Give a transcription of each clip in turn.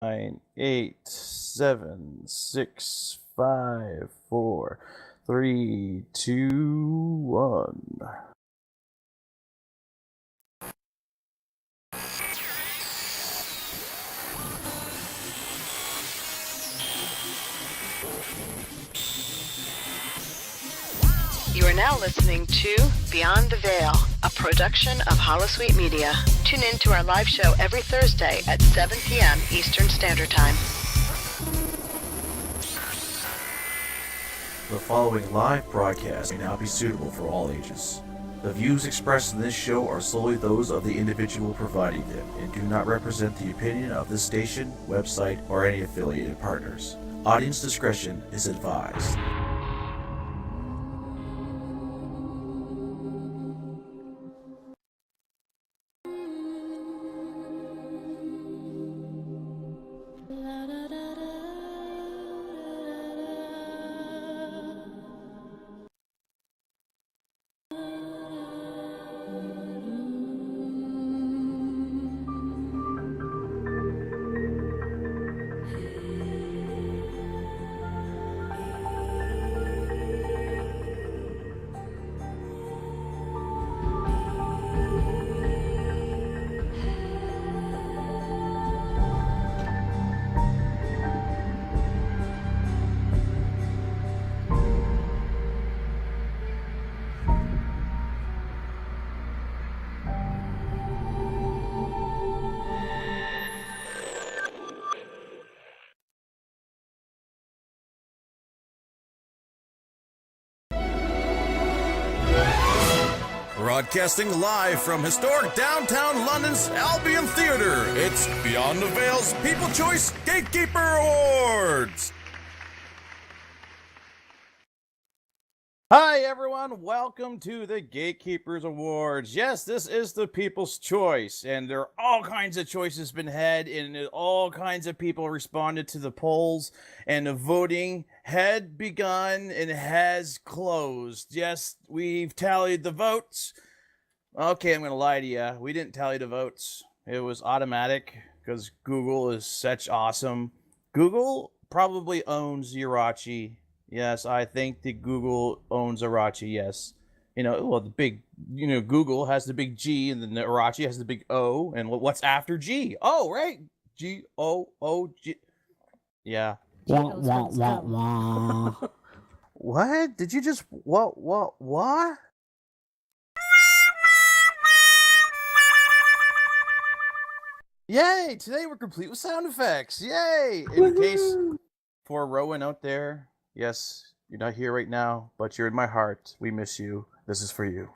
9, 8, 7, 6, 5, 4, 3, 2, 1. You are now listening to Beyond the Veil, a production of Holosuite Media. Tune in to our live show every Thursday at 7 p.m. Eastern Standard Time. The following live broadcast may not be suitable for all ages. The views expressed in this show are solely those of the individual providing them and do not represent the opinion of this station, website, or any affiliated partners. Audience discretion is advised. Broadcasting live from historic downtown London's Albion Theatre, it's Beyond the Veil's People Choice Gatekeeper Awards! Hi everyone, welcome to the Gatekeepers Awards. Yes, this is the People's Choice, and there are all kinds of choices been had, and all kinds of people responded to the polls, and the voting had begun and has closed. Yes, we've tallied the votes. Okay, I'm going to lie to you. We didn't tally the votes. It was automatic because Google is such awesome. Google probably owns Urachi. Yes, I think that Google owns Urachi, yes. Well, Google has the big G, and then the Urachi has the big O, and what's after G? Oh, right. G-O-O-G. Yeah. Wah, wah, wah, wah. What? Did you just... What? Yay! Today we're complete with sound effects. Yay! In case for Rowan out there, yes, you're not here right now, but you're in my heart. We miss you. This is for you.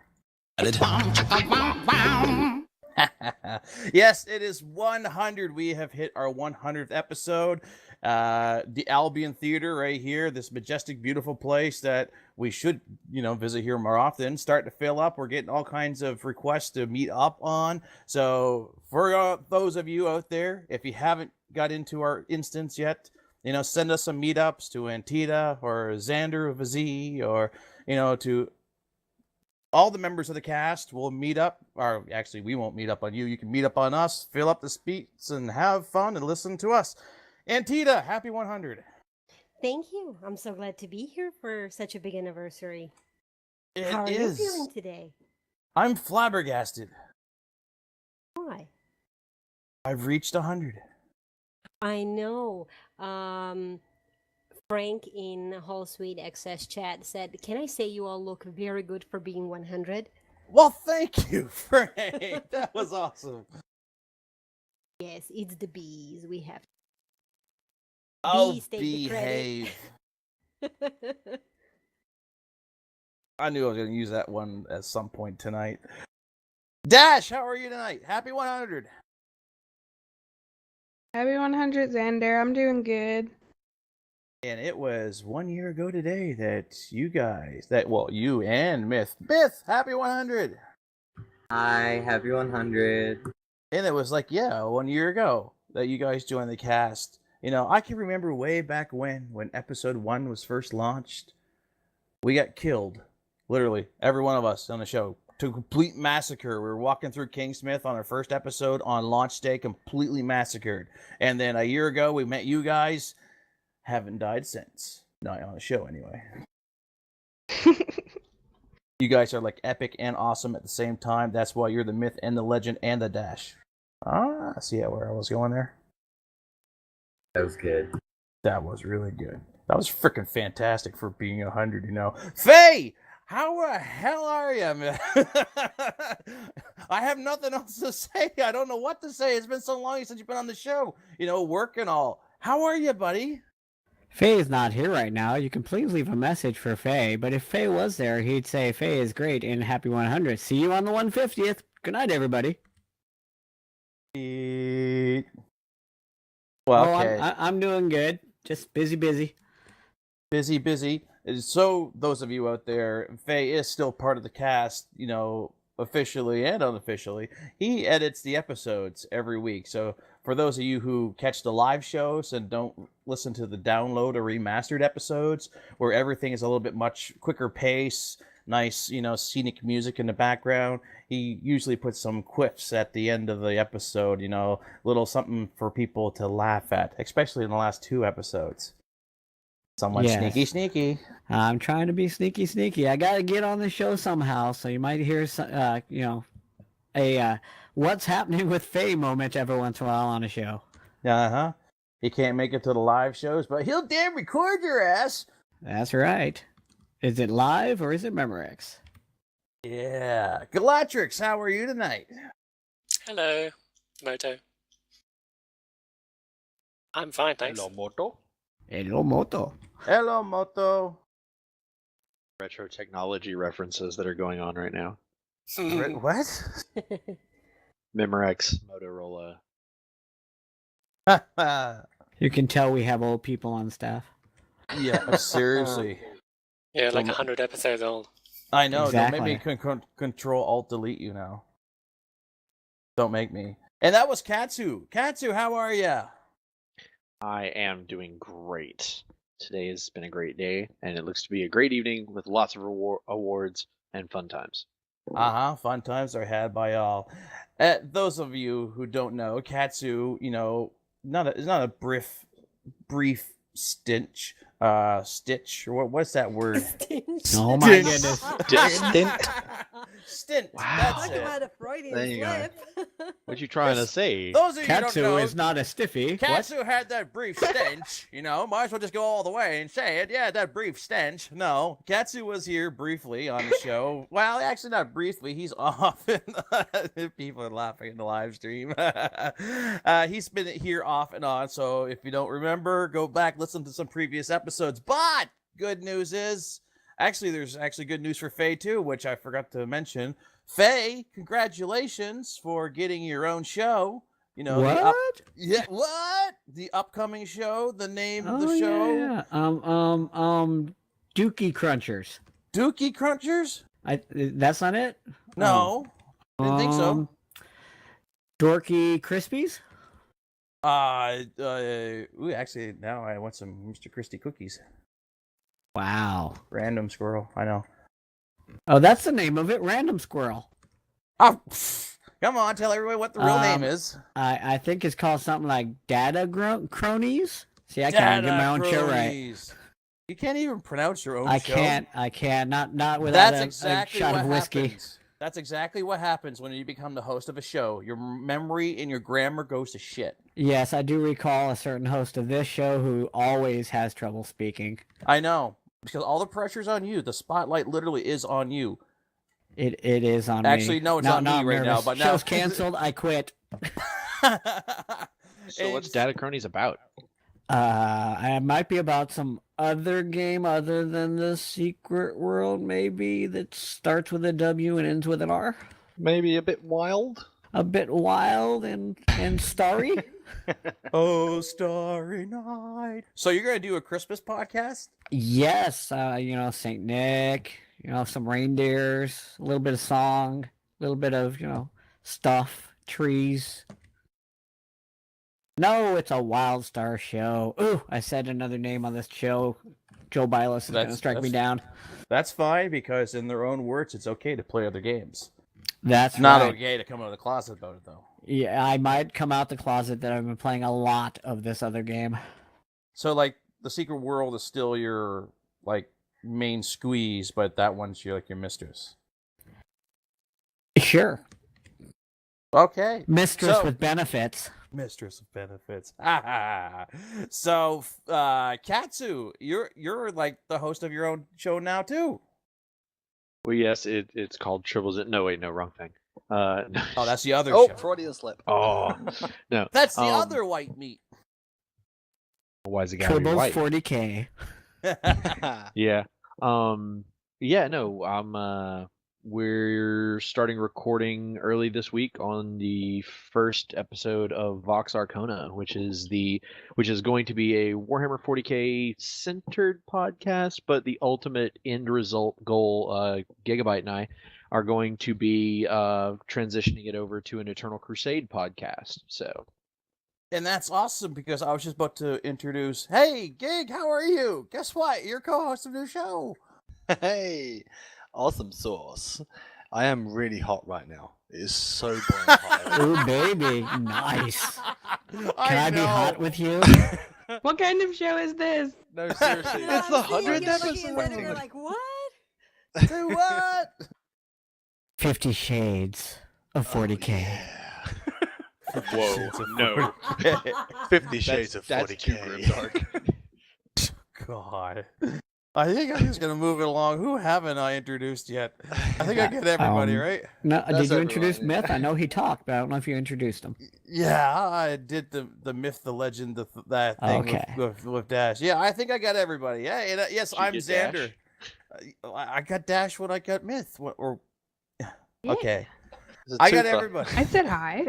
Yes, it is 100. We have hit our 100th episode. The Albion Theatre right here, this majestic, beautiful place that we should, visit here more often, start to fill up. We're getting all kinds of requests to meet up on. So for those of you out there, if you haven't got into our instance yet, send us some meetups to Antita or Xander of a Z, or, to all the members of the cast. Will meet up, or actually we won't meet up on you. You can meet up on us, fill up the seats, and have fun and listen to us. Antita, happy 100. Thank you. I'm so glad to be here for such a big anniversary. It How are is. you feeling today? I'm flabbergasted. Why? I've reached 100. I know. Frank in Holosuite Excess chat said, "Can I say you all look very good for being 100?" Well, thank you, Frank. That was awesome. Yes, it's the bees. We have. Oh, Bees take the credit. behave. I knew I was going to use that one at some point tonight. Dash, how are you tonight? Happy 100. Happy 100, Xander. I'm doing good. And it was 1 year ago today that you and Myth, happy 100. Hi, happy 100. And it was 1 year ago that you guys joined the cast. I can remember way back when episode 1 was first launched, we got killed. Literally, every one of us on the show to complete massacre. We were walking through Kingsmith on our first episode on launch day, completely massacred. And then a year ago, we met you guys. Haven't died since. Not on the show, anyway. You guys are like epic and awesome at the same time. That's why you're the myth and the legend and the dash. Ah, see where I was going there? That was good. That was really good. That was freaking fantastic for being 100, you know. Faye! How the hell are you, man? I have nothing else to say. I don't know what to say. It's been so long since you've been on the show. You know, work and all. How are you, buddy? Faye is not here right now. You can please leave a message for Faye. But if Faye was there, he'd say, Faye is great and happy 100. See you on the 150th. Good night, everybody. Well, okay. I'm doing good. Just busy. Busy. So, those of you out there, Faye is still part of the cast, you know, officially and unofficially. He edits the episodes every week. So, for those of you who catch the live shows and don't listen to the download or remastered episodes, where everything is a little bit much quicker pace, nice, you know, scenic music in the background, he usually puts some quips at the end of the episode, you know, little something for people to laugh at, especially in the last 2 episodes. Someone sneaky. I'm trying to be sneaky. I got to get on the show somehow, so you might hear, you know, a what's happening with Faye moment every once in a while on a show. Uh-huh. He can't make it to the live shows, but he'll damn record your ass. That's right. Is it live or is it Memorex? Yeah. Galatrix, how are you tonight? Hello, Moto. I'm fine, thanks. Hello, Moto. Hello, Moto. Retro technology references that are going on right now. What? Memorex, Motorola. You can tell we have old people on staff. Yeah, seriously. Yeah, like 100 episodes old. I know. Exactly. Don't make me control alt delete you now. Don't make me. And that was Katsu. Katsu, how are ya? I am doing great. Today has been a great day, and it looks to be a great evening with lots of awards and fun times. Fun times are had by all. Those of you who don't know, Katsu, you know, it's not a brief stitch, or what's that word? Oh my goodness. Stint. Stint. Wow. That's Talk it. about a Freudian There you go. slip. What you trying to say? Those of you who Katsu don't know, is not a stiffy. Katsu had that brief stench, you know, might as well just go all the way and say it. Yeah, that brief stench. No, Katsu was here briefly on the show. Well, actually not briefly. He's off. People are laughing in the live stream. He's been here off and on, so if you don't remember, go back, listen to some previous episodes. But good news is, there's good news for Faye too, which I forgot to mention. Faye, congratulations for getting your own show. You know, What? what? The upcoming show, the name of Oh, the show? yeah. Dookie Crunchers. Dookie Crunchers? That's not it? No. Didn't think so. Dorky Krispies? Actually, now I want some Mr. Christie cookies. Wow. Random squirrel, I know. Oh, that's the name of it, Random Squirrel. Oh, come on, tell everybody what the real name is. I think it's called something like Data Cronies. See, I can't get my own show right. Cronies. You can't even pronounce your own show. I can't. Not without That's a exactly shot what of whiskey. happens. That's exactly what happens when you become the host of a show. Your memory and your grammar goes to shit. Yes, I do recall a certain host of this show who always has trouble speaking. I know. Because all the pressure's on you. The spotlight literally is on you. It is on me. Actually, no, it's on me I'm right now. nervous. But now Show's canceled. I quit. So what's Data Cronies about? It might be about some other game other than the Secret World, maybe, that starts with a W and ends with an R. Maybe a bit wild? A bit wild and starry. Oh, starry night. So you're going to do a Christmas podcast? Yes, Saint Nick, some reindeers, a little bit of song, a little bit of, stuff, trees. No, it's a Wild Star show. Ooh, I said another name on this show. Joe Bylos is going to strike me down. That's fine, because in their own words, it's okay to play other games. That's Not right. okay to come out of the closet about it, though. Yeah, I might come out the closet that I've been playing a lot of this other game. So, like, the Secret World is still your, like, main squeeze, but that one's your mistress. Sure. Okay. Mistress So- with benefits. Mistress of benefits. So, Katsu, you're like the host of your own show now too. Well, yes, it's called Tribbles. No, wait, no, wrong thing. No. Oh, that's the other Oh, show. Freudian slip. Oh, no. That's the other white meat. Why is it gotta be Tribbles white? 40K. Yeah. Yeah, no, we're starting recording early this week on the first episode of Vox Arcana, which is going to be a Warhammer 40K centered podcast, but the ultimate end result goal, Gigabyte and I are going to be transitioning it over to an Eternal Crusade podcast. So And that's awesome because I was just about to introduce, hey, Gig, how are you? Guess what? You're co-host of the show. Hey, awesome sauce. I am really hot right now. It is so boiling hot. Ooh, baby. Nice. Can I be hot with you? What kind of show is this? No, seriously. It's the 100th episode. You're like, what? Say what? 50 Shades of 40K. whoa, no. 50 Shades of That's 40K. too grimdark. God. I think I'm just going to move it along. Who haven't I introduced yet? I think I get everybody, right? No, did you everyone, introduce yeah. Myth? I know he talked, but I don't know if you introduced him. Yeah, I did the myth, the legend, that thing Okay. with Dash. Yeah, I think I got everybody. Yeah, and, yes, Did you I'm get Xander. Dash? I got Dash when I got Myth. Yeah. Okay. It's a I got twofer. everybody. I said hi.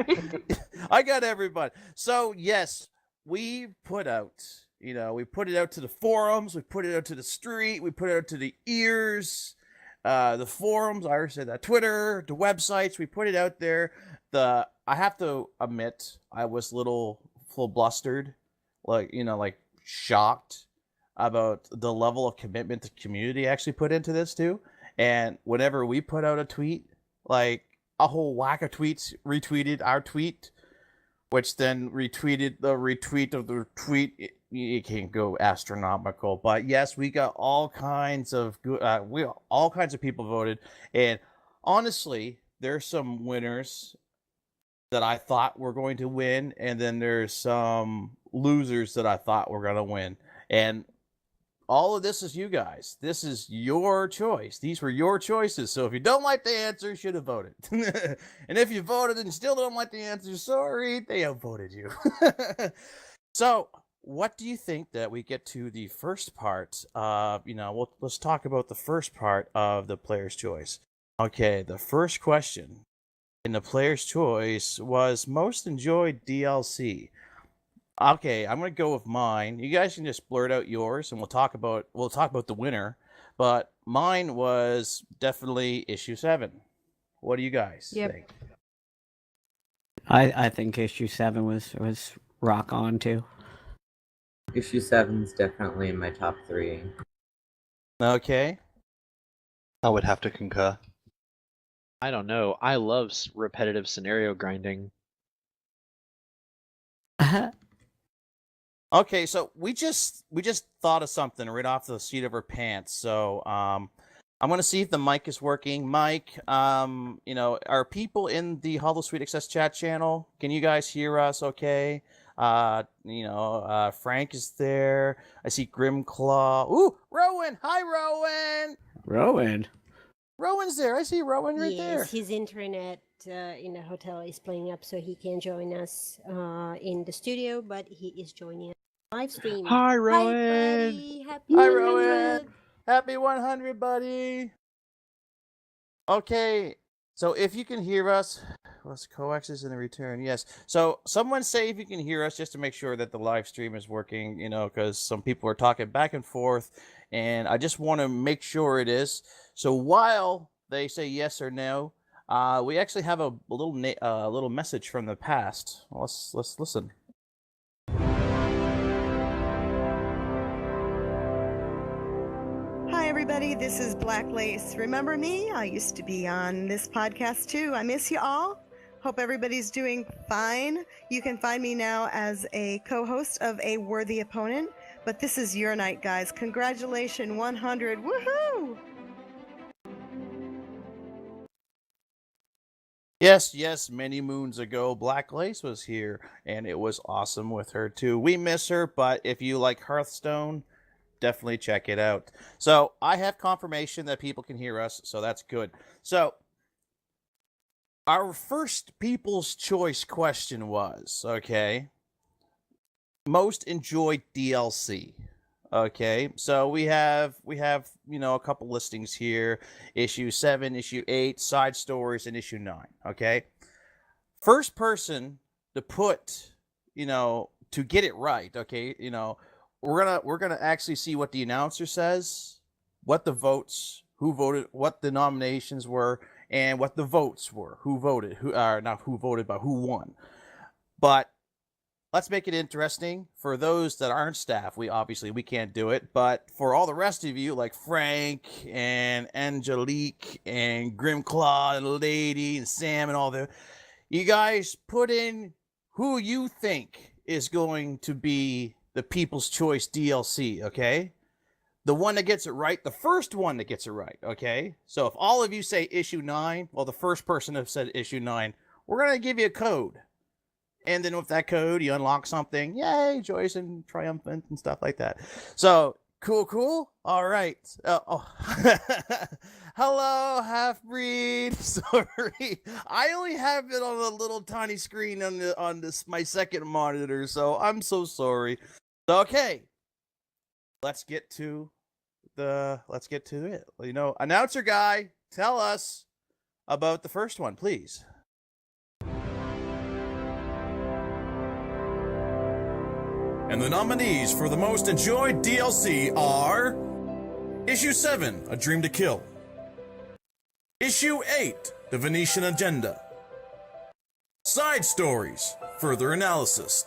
I got everybody. So yes, we put out, we put it out to the forums, we put it out to the street, we put it out to the ears, the forums, I already said that, Twitter, the websites, we put it out there. I have to admit, I was a little blustered, like shocked about the level of commitment the community actually put into this too. And whenever we put out a tweet, like a whole whack of tweets retweeted our tweet, which then retweeted the retweet of the tweet. It can go astronomical, but yes, we got all kinds of all kinds of people voted, and honestly, there's some winners that I thought were going to win, and then there's some losers that I thought were going to win, and all of this is you guys. This is your choice. These were your choices. So if you don't like the answer, you should have voted. And if you voted and still don't like the answer, sorry, they outvoted you. So what do you think that we get to the first part of, let's talk about the first part of the player's choice. Okay, the first question in the player's choice was most enjoyed DLC. Okay, I'm gonna go with mine. You guys can just blurt out yours, and we'll talk about the winner. But mine was definitely issue 7. What do you guys think? I think issue 7 was rock on too. Issue 7's definitely in my top 3. Okay. I would have to concur. I don't know. I love repetitive scenario grinding. Okay, so we just thought of something right off the seat of our pants. So I'm gonna see if the mic is working. Mike, are people in the Holosuite Excess chat channel? Can you guys hear us? Okay. Frank is there. I see Grimclaw. Ooh, Rowan. Hi, Rowan. Rowan. Rowan's there. I see Rowan right there. Yes, his internet in the hotel is playing up, so he can't join us in the studio, but he is joining us live stream. Hi, Hi, Rowan. buddy. Happy Hi, 100. Rowan. Happy 100, buddy. Okay, so if you can hear us, let's coaxes in the return. Yes. So someone say if you can hear us, just to make sure that the live stream is working. Because some people are talking back and forth, and I just want to make sure it is. So while they say yes or no, we actually have a little message from the past. Let's listen. Hi everybody. This is Black Lace. Remember me? I used to be on this podcast too. I miss you all. Hope everybody's doing fine. You can find me now as a co-host of A Worthy Opponent. But this is your night, guys. Congratulations, 100. Woohoo! Yes, many moons ago, Black Lace was here, and it was awesome with her too. We miss her, but if you like Hearthstone, definitely check it out. So I have confirmation that people can hear us, so that's good. So our first People's Choice question was, okay, most enjoyed DLC. Okay, so we have a couple listings here: issue 7, issue 8, side stories, and issue 9. Okay, first person to put to get it right. Okay, we're gonna actually see what the announcer says, what the votes, who voted, what the nominations were, and what the votes were, who voted, not who voted, but who won. But let's make it interesting. For those that aren't staff, we can't do it. But for all the rest of you, like Frank and Angelique and Grimclaw and Lady and Sam and all that, you guys put in who you think is going to be the People's Choice DLC, okay? The one that gets it right, the first one that gets it right, okay? So if all of you say issue 9, well, the first person that said issue 9, we're going to give you a code. And then with that code, you unlock something. Yay, joyous and triumphant and stuff like that. So, cool. All right. Hello, half-breed. Sorry. I only have it on a little tiny screen on this my second monitor, so I'm so sorry. Okay. Let's get to it. Announcer guy, tell us about the first one, please. And the nominees for the most enjoyed DLC are Issue 7, A Dream to Kill. Issue 8, The Venetian Agenda. Side Stories, Further Analysis.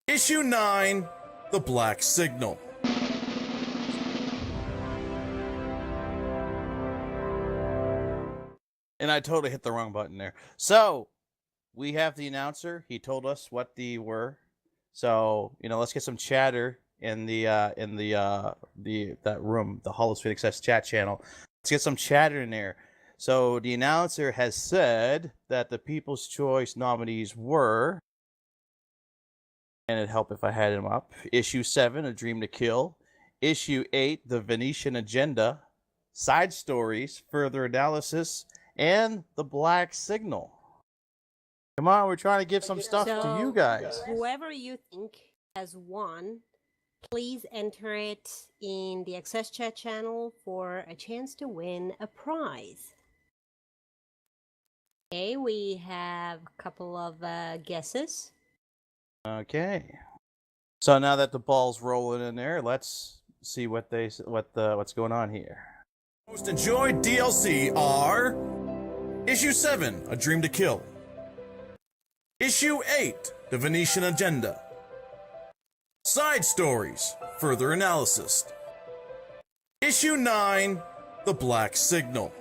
Issue 9, The Black Signal. And I totally hit the wrong button there. So, we have the announcer. He told us what they were. So, let's get some chatter in that room, the Holosuite Excess chat channel. Let's get some chatter in there. So, the announcer has said that the People's Choice nominees were, and it'd help if I had him up, Issue 7, A Dream to Kill, Issue 8, The Venetian Agenda, Side Stories, Further Analysis, and The Black Signal. Come on, we're trying to give some stuff to you guys. Whoever you think has won, please enter it in the Access Chat channel for a chance to win a prize. Okay, we have a couple of guesses. Okay. So now that the ball's rolling in there, let's see what's going on here. Most enjoyed DLC are Issue 7, A Dream to Kill. Issue 8, The Venetian Agenda. Side Stories, Further Analysis. Issue 9, The Black Signal.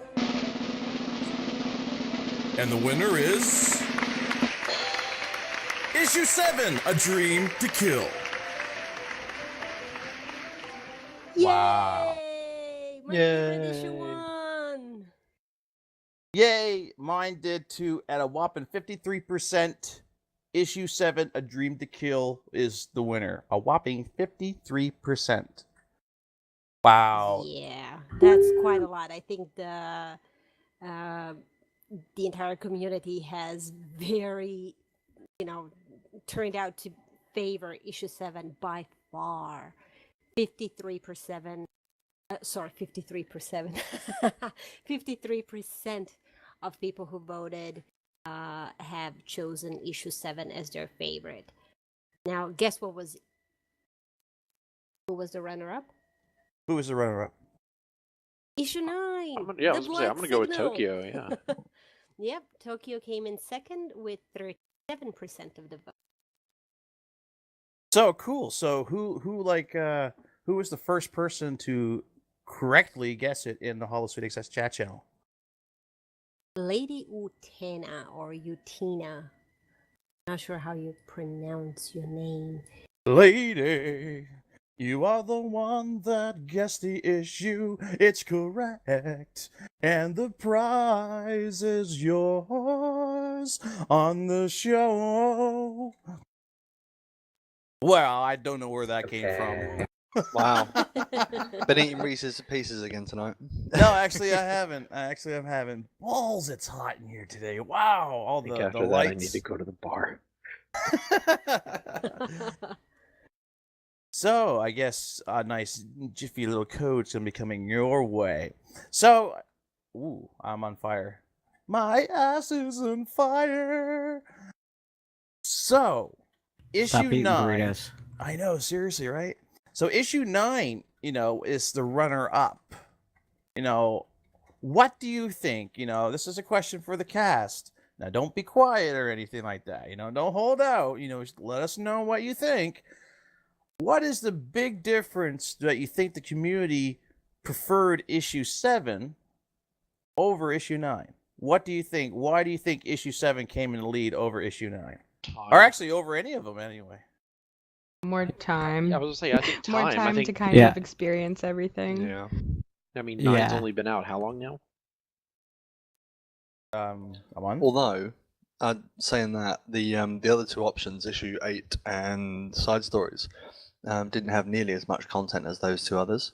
And the winner is Issue 7, A Dream to Kill. Wow. Yay! My favorite issue won! Yay! Mine did too at a whopping 53%. Issue 7, A Dream to Kill is the winner. A whopping 53%. Wow. Yeah, that's quite a lot. I think the entire community has very, turned out to favor issue 7 by far. 53%. 53%. 53% of people who voted have chosen issue 7 as their favorite. Now, guess who was the runner-up? Who was the runner-up? Issue 9. I'm gonna go with Tokyo. Yeah. Yep, Tokyo came in second with 37% of the vote. So cool. So who was the first person to correctly guess it in the Holosuite Excess chat channel. Lady Utena or Utina. Not sure how you pronounce your name. Lady, you are the one that guessed the issue. It's correct. And the prize is yours on the show. Well, I don't know where that came from. Wow. Been eating Reese's Pieces again tonight. No, actually I haven't. I'm having balls. It's hot in here today. Wow, all the After that, lights. I need to go to the bar. So I guess a nice jiffy little code's gonna be coming your way. So, ooh, I'm on fire. My ass is on fire. So, Stop issue eating 9. burritos. I know, seriously, right? So issue 9, is the runner-up. What do you think? This is a question for the cast. Now, don't be quiet or anything like that. Don't hold out. Let us know what you think. What is the big difference that you think the community preferred issue 7 over issue 9? What do you think? Why do you think issue 7 came in the lead over issue 9? Or actually over any of them, anyway. More time. I was gonna say, I think More time. time I think, to kind of experience everything. Yeah. I mean, 9's only been out how long now? A month. Although, saying that, the other two options, issue 8 and side stories, didn't have nearly as much content as those two others.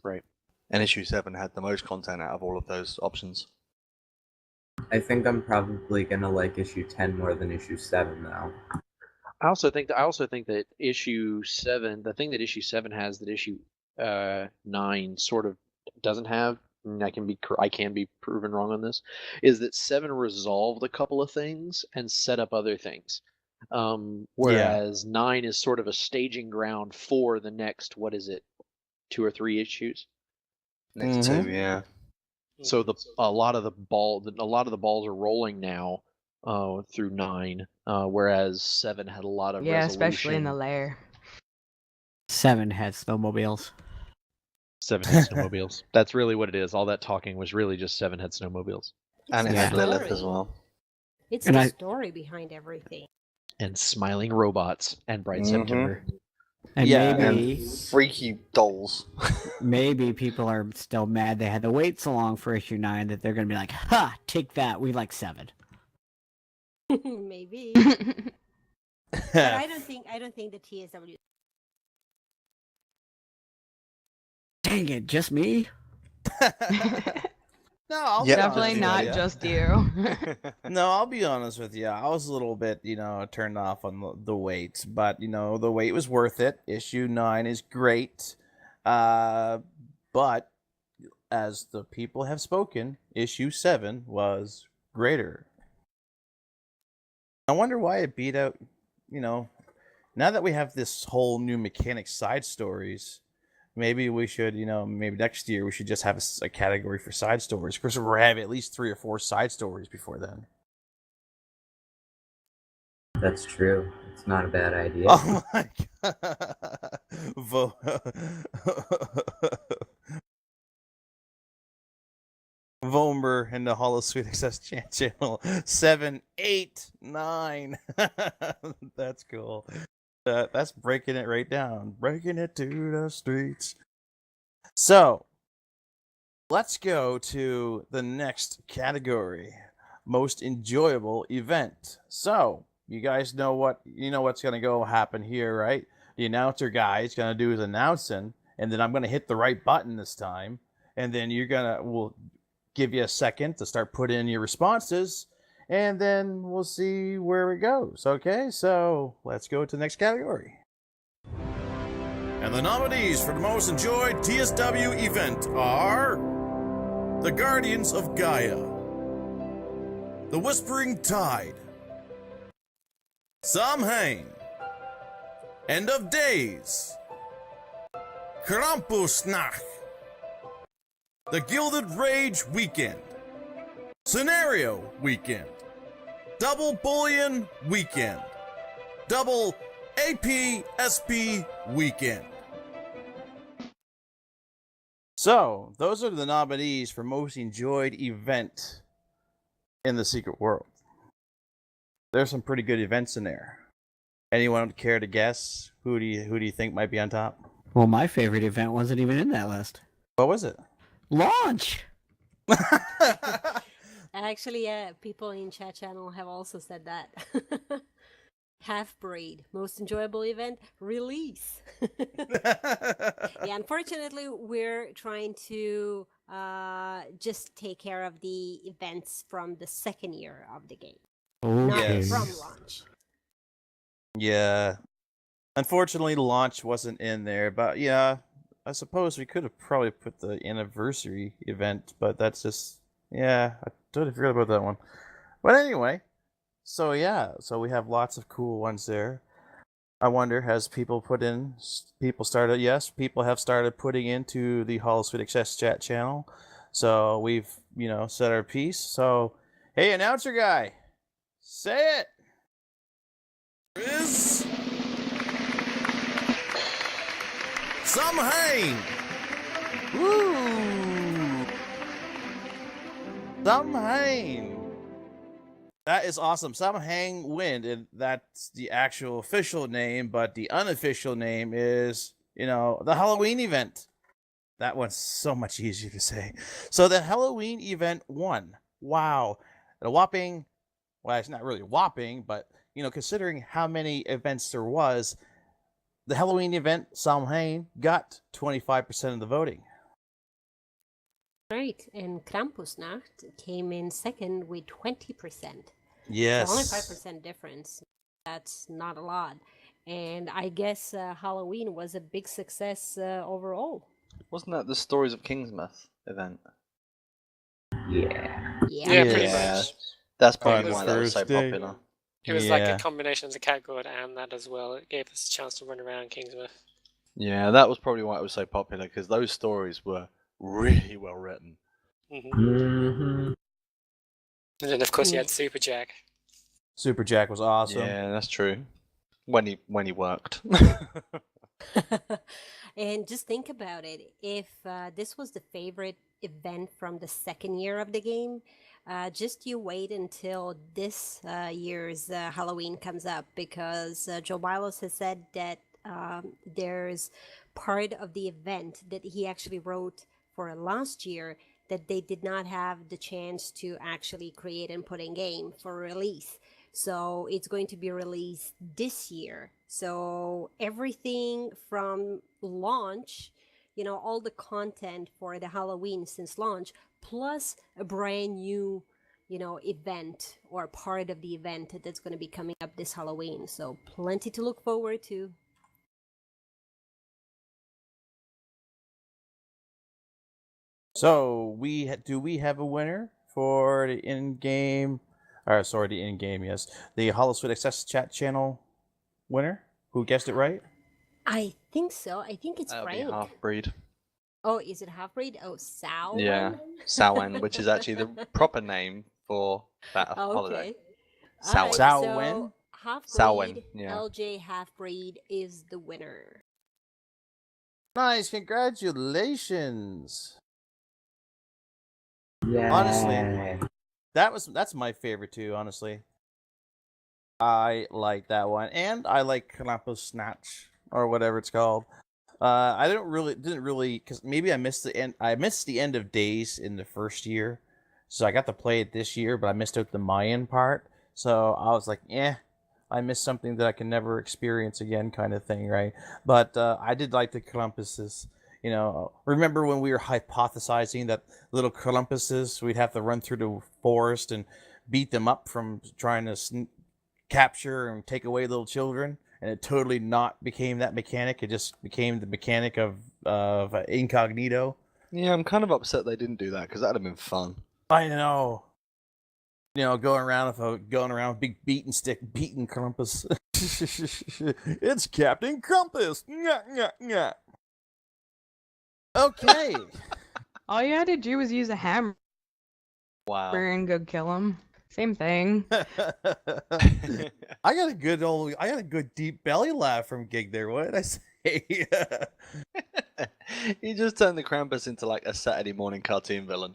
Right. And issue 7 had the most content out of all of those options. I think I'm probably gonna like issue 10 more than issue 7 now. I also think that issue 7, the thing that issue 7 has that issue 9 sort of doesn't have, and I can be proven wrong on this, is that 7 resolved a couple of things and set up other things. Whereas 9 is sort of a staging ground for the next, what is it, 2 or 3 issues? Next 2, yeah. So a lot of the balls are rolling now through 9, whereas 7 had a lot of resolution. Especially in the lair. 7 had snowmobiles. 7 had snowmobiles. That's really what it is. All that talking was really just 7 had snowmobiles. And it had Lilith as well. It's the story behind everything. And smiling robots and Bright September. And maybe and freaky dolls. Maybe people are still mad they had to wait so long for issue 9 that they're going to be like, "Ha, take that. We like 7." Maybe. But I don't think the TSW. Dang it, just me? No, I'll definitely not just you. No, I'll be honest with you. I was a little bit, turned off on the wait, but the wait was worth it. Issue 9 is great, but as the people have spoken, issue 7 was greater. I wonder why it beat out. Now that we have this whole new mechanic side stories. Maybe we should, maybe next year we should just have a category for side stories. Of course, we'll have at least 3 or 4 side stories before then. That's true. It's not a bad idea. Oh my god. Vomer and the Holosuite Excess channel 7, 8, 9. That's cool. That's breaking it right down. Breaking it to the streets. So, let's go to the next category. Most enjoyable event. So, you guys know what's going to happen here, right? The announcer guy is going to do his announcing, and then I'm going to hit the right button this time, and then we'll give you a second to start putting in your responses. And then we'll see where it goes. Okay, so let's go to the next category. And the nominees for the most enjoyed TSW event are The Guardians of Gaia, The Whispering Tide, Samhain, End of Days, Krampusnacht, The Gilded Rage Weekend, Scenario Weekend, Double Bullion Weekend, Double APSP Weekend. So, those are the nominees for most enjoyed event in the Secret World. There's some pretty good events in there. Anyone care to guess who do you think might be on top? Well, my favorite event wasn't even in that list. What was it? Launch. Actually, people in chat channel have also said that. Half-Breed, most enjoyable event, release. Yeah, unfortunately, we're trying to just take care of the events from the second year of the game, Okay. not from launch. Yeah. Unfortunately, launch wasn't in there, but yeah, I suppose we could have probably put the anniversary event, but that's just, yeah, I totally forgot about that one. But anyway, so yeah, so we have lots of cool ones there. I wonder, has people started? Yes, people have started putting into the Holosuite Excess chat channel. So we've, said our piece. So, hey, announcer guy, say it. Is Samhain. Woo! Samhain. That is awesome. Samhain Wind, and that's the actual official name, but the unofficial name is, the Halloween event. That one's so much easier to say. So the Halloween event 1. Wow. A whopping, well, it's not really whopping, but, considering how many events there was, the Halloween event, Samhain, got 25% of the voting. Right, and Krampusnacht came in second with 20%. Yes. So only 5% difference. That's not a lot. And I guess Halloween was a big success overall. Wasn't that the Stories of Kingsmouth event? Yeah. Yeah, pretty much. That's It probably was why that was so first day. popular. It was like a combination of the Catgood and that as well. It gave us a chance to run around Kingsmouth. Yeah, that was probably why it was so popular, because those stories were really well written. Mm-hmm. And then, of course, you had Super Jack. Super Jack was awesome. Yeah, that's true. When he worked. And just think about it. If this was the favorite event from the second year of the game, just you wait until this year's Halloween comes up, because Joe Milos has said that there's part of the event that he actually wrote for last year that they did not have the chance to actually create and put in game for release. So it's going to be released this year. So everything from launch, all the content for the Halloween since launch, plus a brand new, event or part of the event that's going to be coming up this Halloween. So plenty to look forward to. So do we have a winner for the in-game? The in-game, yes. The Holosuite Excess chat channel winner? Who guessed it right? I think so. I think it's That'll be Frank. Half-Breed. Oh, is it Half-Breed? Oh, Sal. Yeah, Samhain, which is actually the proper name for that holiday. Samhain. Samhain. Half-Breed, Samhain, yeah. LJ Half-Breed is the winner. Nice, congratulations. Yeah. Honestly, that's my favorite too, honestly. I like that one, and I like Krampusnacht or whatever it's called. I didn't really, because maybe I missed the end. I missed the end of Days in the first year, so I got to play it this year, but I missed out the Mayan part. So I was like, I missed something that I can never experience again, kind of thing, right? But I did like the Krampuses. Remember when we were hypothesizing that little Krampuses, we'd have to run through the forest and beat them up from trying to capture and take away little children, and it totally not became that mechanic. It just became the mechanic of incognito. Yeah, I'm kind of upset they didn't do that, because that'd have been fun. I know. Going around with big beating stick, beating Krampus. It's Captain Krampus. Nyah, nyah, nyah. Okay. All you had to do was use a hammer Wow. and go kill him. Same thing. I got a good deep belly laugh from Gig there. What did I say? You just turned the Krampus into like a Saturday morning cartoon villain.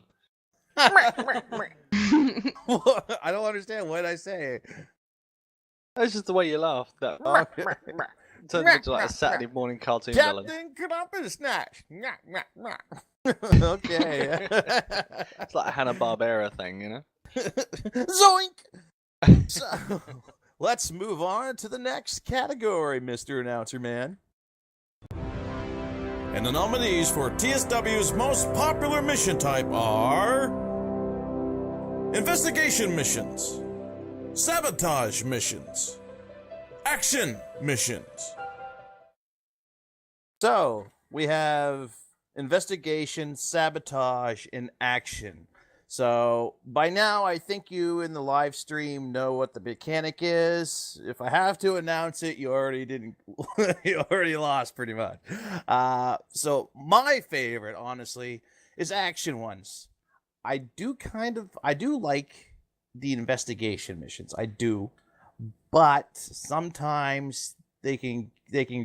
I don't understand. What did I say? That's just the way you laugh. That Okay. turned him into like a Saturday morning cartoon villain. Captain Krampus Snatch. Okay. It's like a Hanna-Barbera thing, you know? Zoink! So, let's move on to the next category, Mr. Announcer Man. And the nominees for TSW's most popular mission type are Investigation Missions, Sabotage Missions, Action Missions. So, we have investigation, sabotage, and action. So, by now, I think you in the live stream know what the mechanic is. If I have to announce it, you already didn't. You already lost, pretty much. So, my favorite, honestly, is action ones. I do like the investigation missions. I do, but sometimes they can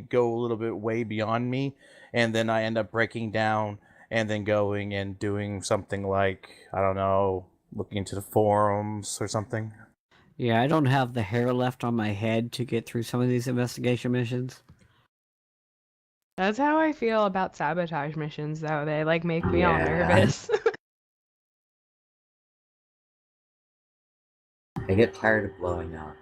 go a little bit way beyond me, and then I end up breaking down and then going and doing something like, I don't know, looking into the forums or something. Yeah, I don't have the hair left on my head to get through some of these investigation missions. That's how I feel about sabotage missions, though. They like make me all nervous. I get tired of blowing up.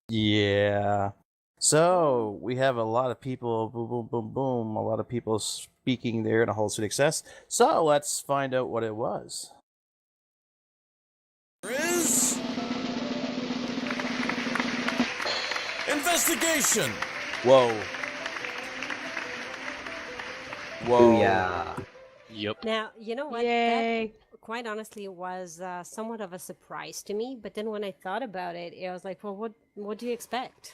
Yeah. So, we have a lot of people, boom, boom, boom, boom, a lot of people speaking there in a Holosuite Excess. So, let's find out what it was. Is Investigation. Whoa. Whoa. Yeah. Yep. Now, you know what? Yay. That, quite honestly, was somewhat of a surprise to me. But then when I thought about it, I was like, well, what do you expect?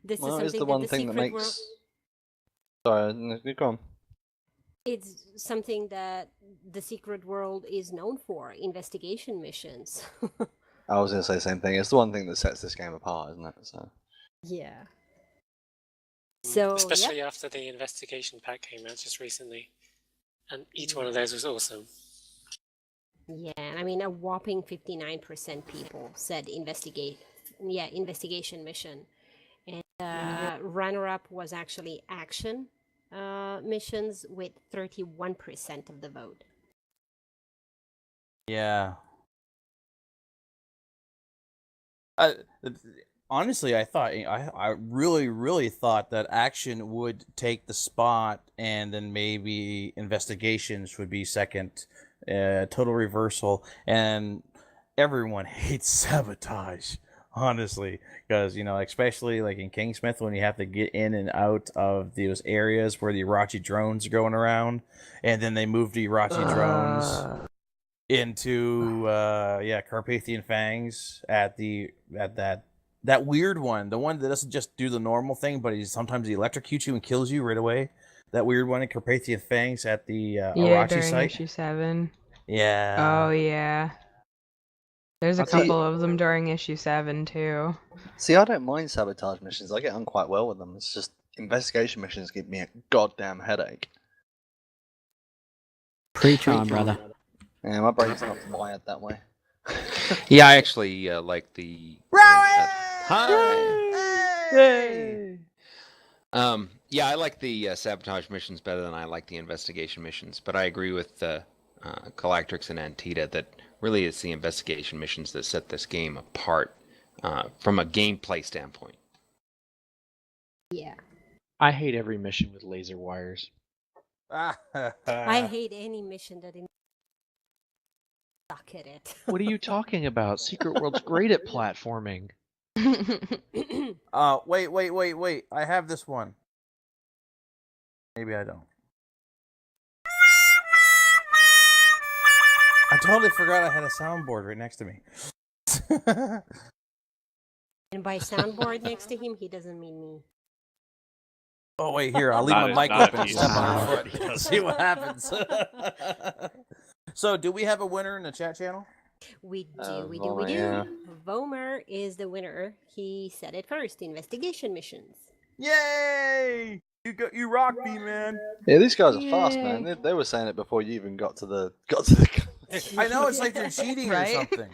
This Well, is it's something the one that the thing that secret makes. world... Sorry, go on. It's something that the secret world is known for, investigation missions. I was going to say the same thing. It's the one thing that sets this game apart, isn't it? So. Yeah. So, especially after the investigation pack came out just recently, and each one of those was awesome. Yeah, I mean, a whopping 59% people said investigation mission. And runner-up was actually action missions with 31% of the vote. Yeah. Honestly, I really thought that action would take the spot, and then maybe investigations would be second. Total reversal, and everyone hates sabotage. Honestly, because especially like in Kingsmith, when you have to get in and out of those areas where the Irachi drones are going around, and then they move the Irachi drones into Carpathian Fangs at that weird one, the one that doesn't just do the normal thing, but sometimes he electrocutes you and kills you right away. That weird one in Carpathian Fangs at the Irachi during site. issue 7. Yeah. Oh yeah. There's a couple of them during issue 7 too. See, I don't mind sabotage missions. I get on quite well with them. It's just investigation missions give me a goddamn headache. Preach on, brother. Yeah, my brain's not wired that way. Yeah, I actually like the. Yay! Yeah, I like the sabotage missions better than I like the investigation missions. But I agree with Galactrix and Antita that really it's the investigation missions that set this game apart from a gameplay standpoint. Yeah. I hate every mission with laser wires. I hate any mission that suck at it. What are you talking about? Secret World's great at platforming. Wait. I have this one. Maybe I don't. I totally forgot I had a soundboard right next to me. And by soundboard next to him, he doesn't mean me. Oh, wait, here. I'll leave my mic open and step on her foot. Let's see what happens. So, do we have a winner in the chat channel? We do. Yeah. Vomer is the winner. He said it first. Investigation missions. Yay! You rock me, man. Yeah, these guys are fast, man. They were saying it before you even got to the. I know, it's like they're cheating Right? or something.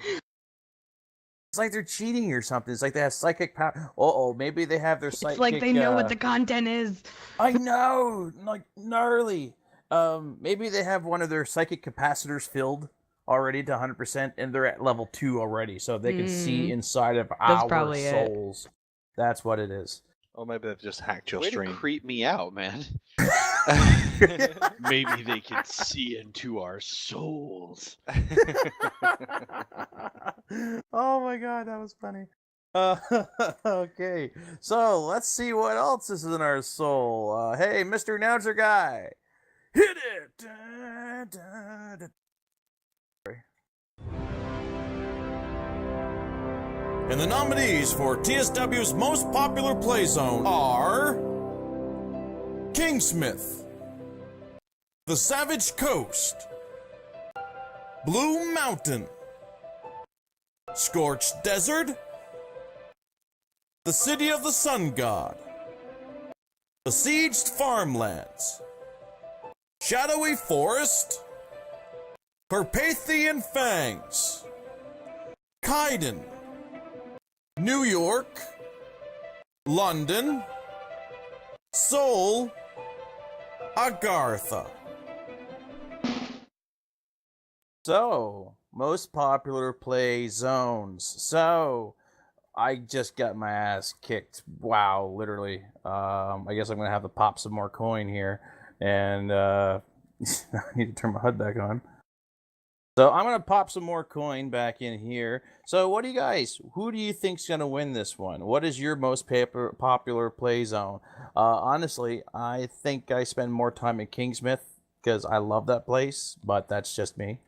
It's like they're cheating or something. It's like they have psychic power. Maybe they have their psychic. It's like they know what the content is. I know, like gnarly. Maybe they have one of their psychic capacitors filled already to 100%, and they're at level 2 already, so they can see inside of our probably souls. That's what it is. Or maybe they've just hacked your Way stream. to creep me out, man. Maybe they can see into our souls. Oh my god, that was funny. Okay, so let's see what else is in our soul. Hey, Mr. Announcer Guy, hit it! And the nominees for TSW's most popular play zone are Kingsmith, The Savage Coast, Blue Mountain, Scorched Desert, The City of the Sun God, Besieged Farmlands, Shadowy Forest, Carpathian Fangs, Kaiden, New York, London, Seoul, Agartha. So, most popular play zones. So, I just got my ass kicked. Wow, literally. I guess I'm going to have to pop some more coin here. And I need to turn my HUD back on. So I'm going to pop some more coin back in here. So what do you guys, who do you think's going to win this one? What is your most popular play zone? Honestly, I think I spend more time in Kingsmith because I love that place, but that's just me.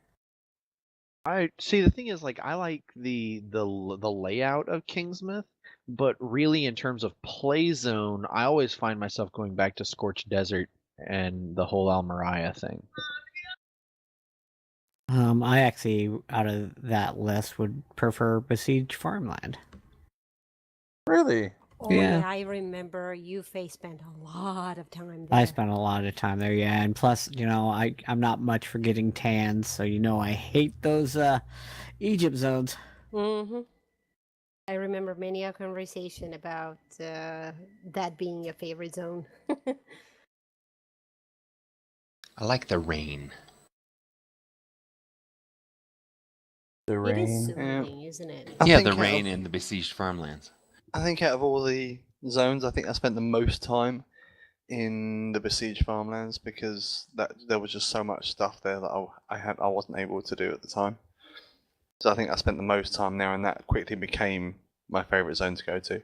I see. The thing is, like, I like the layout of Kingsmith, but really, in terms of play zone, I always find myself going back to Scorched Desert and the whole Almeria thing. I actually, out of that list, would prefer Besieged Farmland. Really? Oh, Yeah. I remember you spent a lot of time there. I spent a lot of time there, yeah, and plus, I'm not much for getting tans, so I hate those Egypt zones. Mm-hmm. I remember many a conversation about that being your favorite zone. I like the rain. The It is rain. soothing, isn't it? Yeah, the rain in the besieged farmlands. I think out of all the zones, I think I spent the most time in the besieged farmlands because there was just so much stuff there that I wasn't able to do at the time. So I think I spent the most time there, and that quickly became my favorite zone to go to.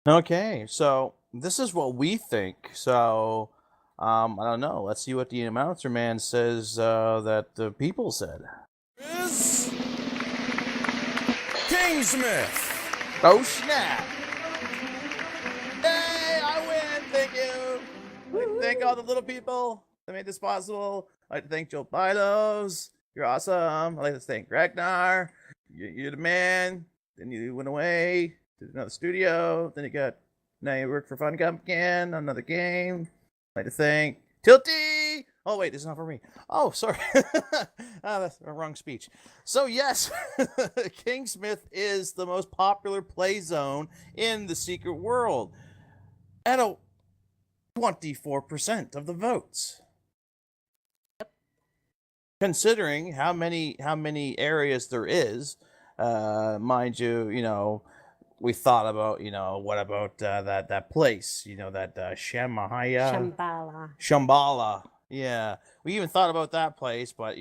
Okay, so this is what we think. So I don't know. Let's see what the announcer man says that the people said. Is Kingsmith. Oh snap! Hey, I win! Thank you. I'd like to thank all the little people that made this possible. I'd like to thank Joe Bidos. You're awesome. I'd like to thank Ragnar. You're the man. Then you went away to another studio. Then now you work for Fun Camp again, another game. I'd like to thank Tilty. Oh wait, this is not for me. Oh, sorry. That's a wrong speech. So yes, Kingsmith is the most popular play zone in the Secret World at 24% of the votes. Considering how many areas there is, mind you, we thought about, what about that place, that Shambhala. Yeah, we even thought about that place, but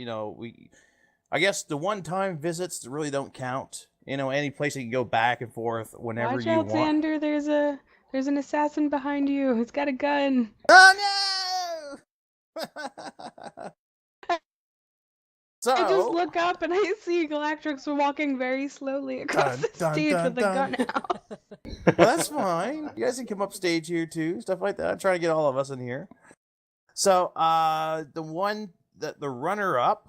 I guess the one-time visits really don't count. Any place you can go back and forth whenever Watch you out, want. Xander. There's an assassin behind you. He's got a gun. Oh no! So I just look up and I see Galactrix walking very slowly across the stage with the gun out. Well, that's fine. You guys can come up stage here too, stuff like that. I'm trying to get all of us in here. So, the runner-up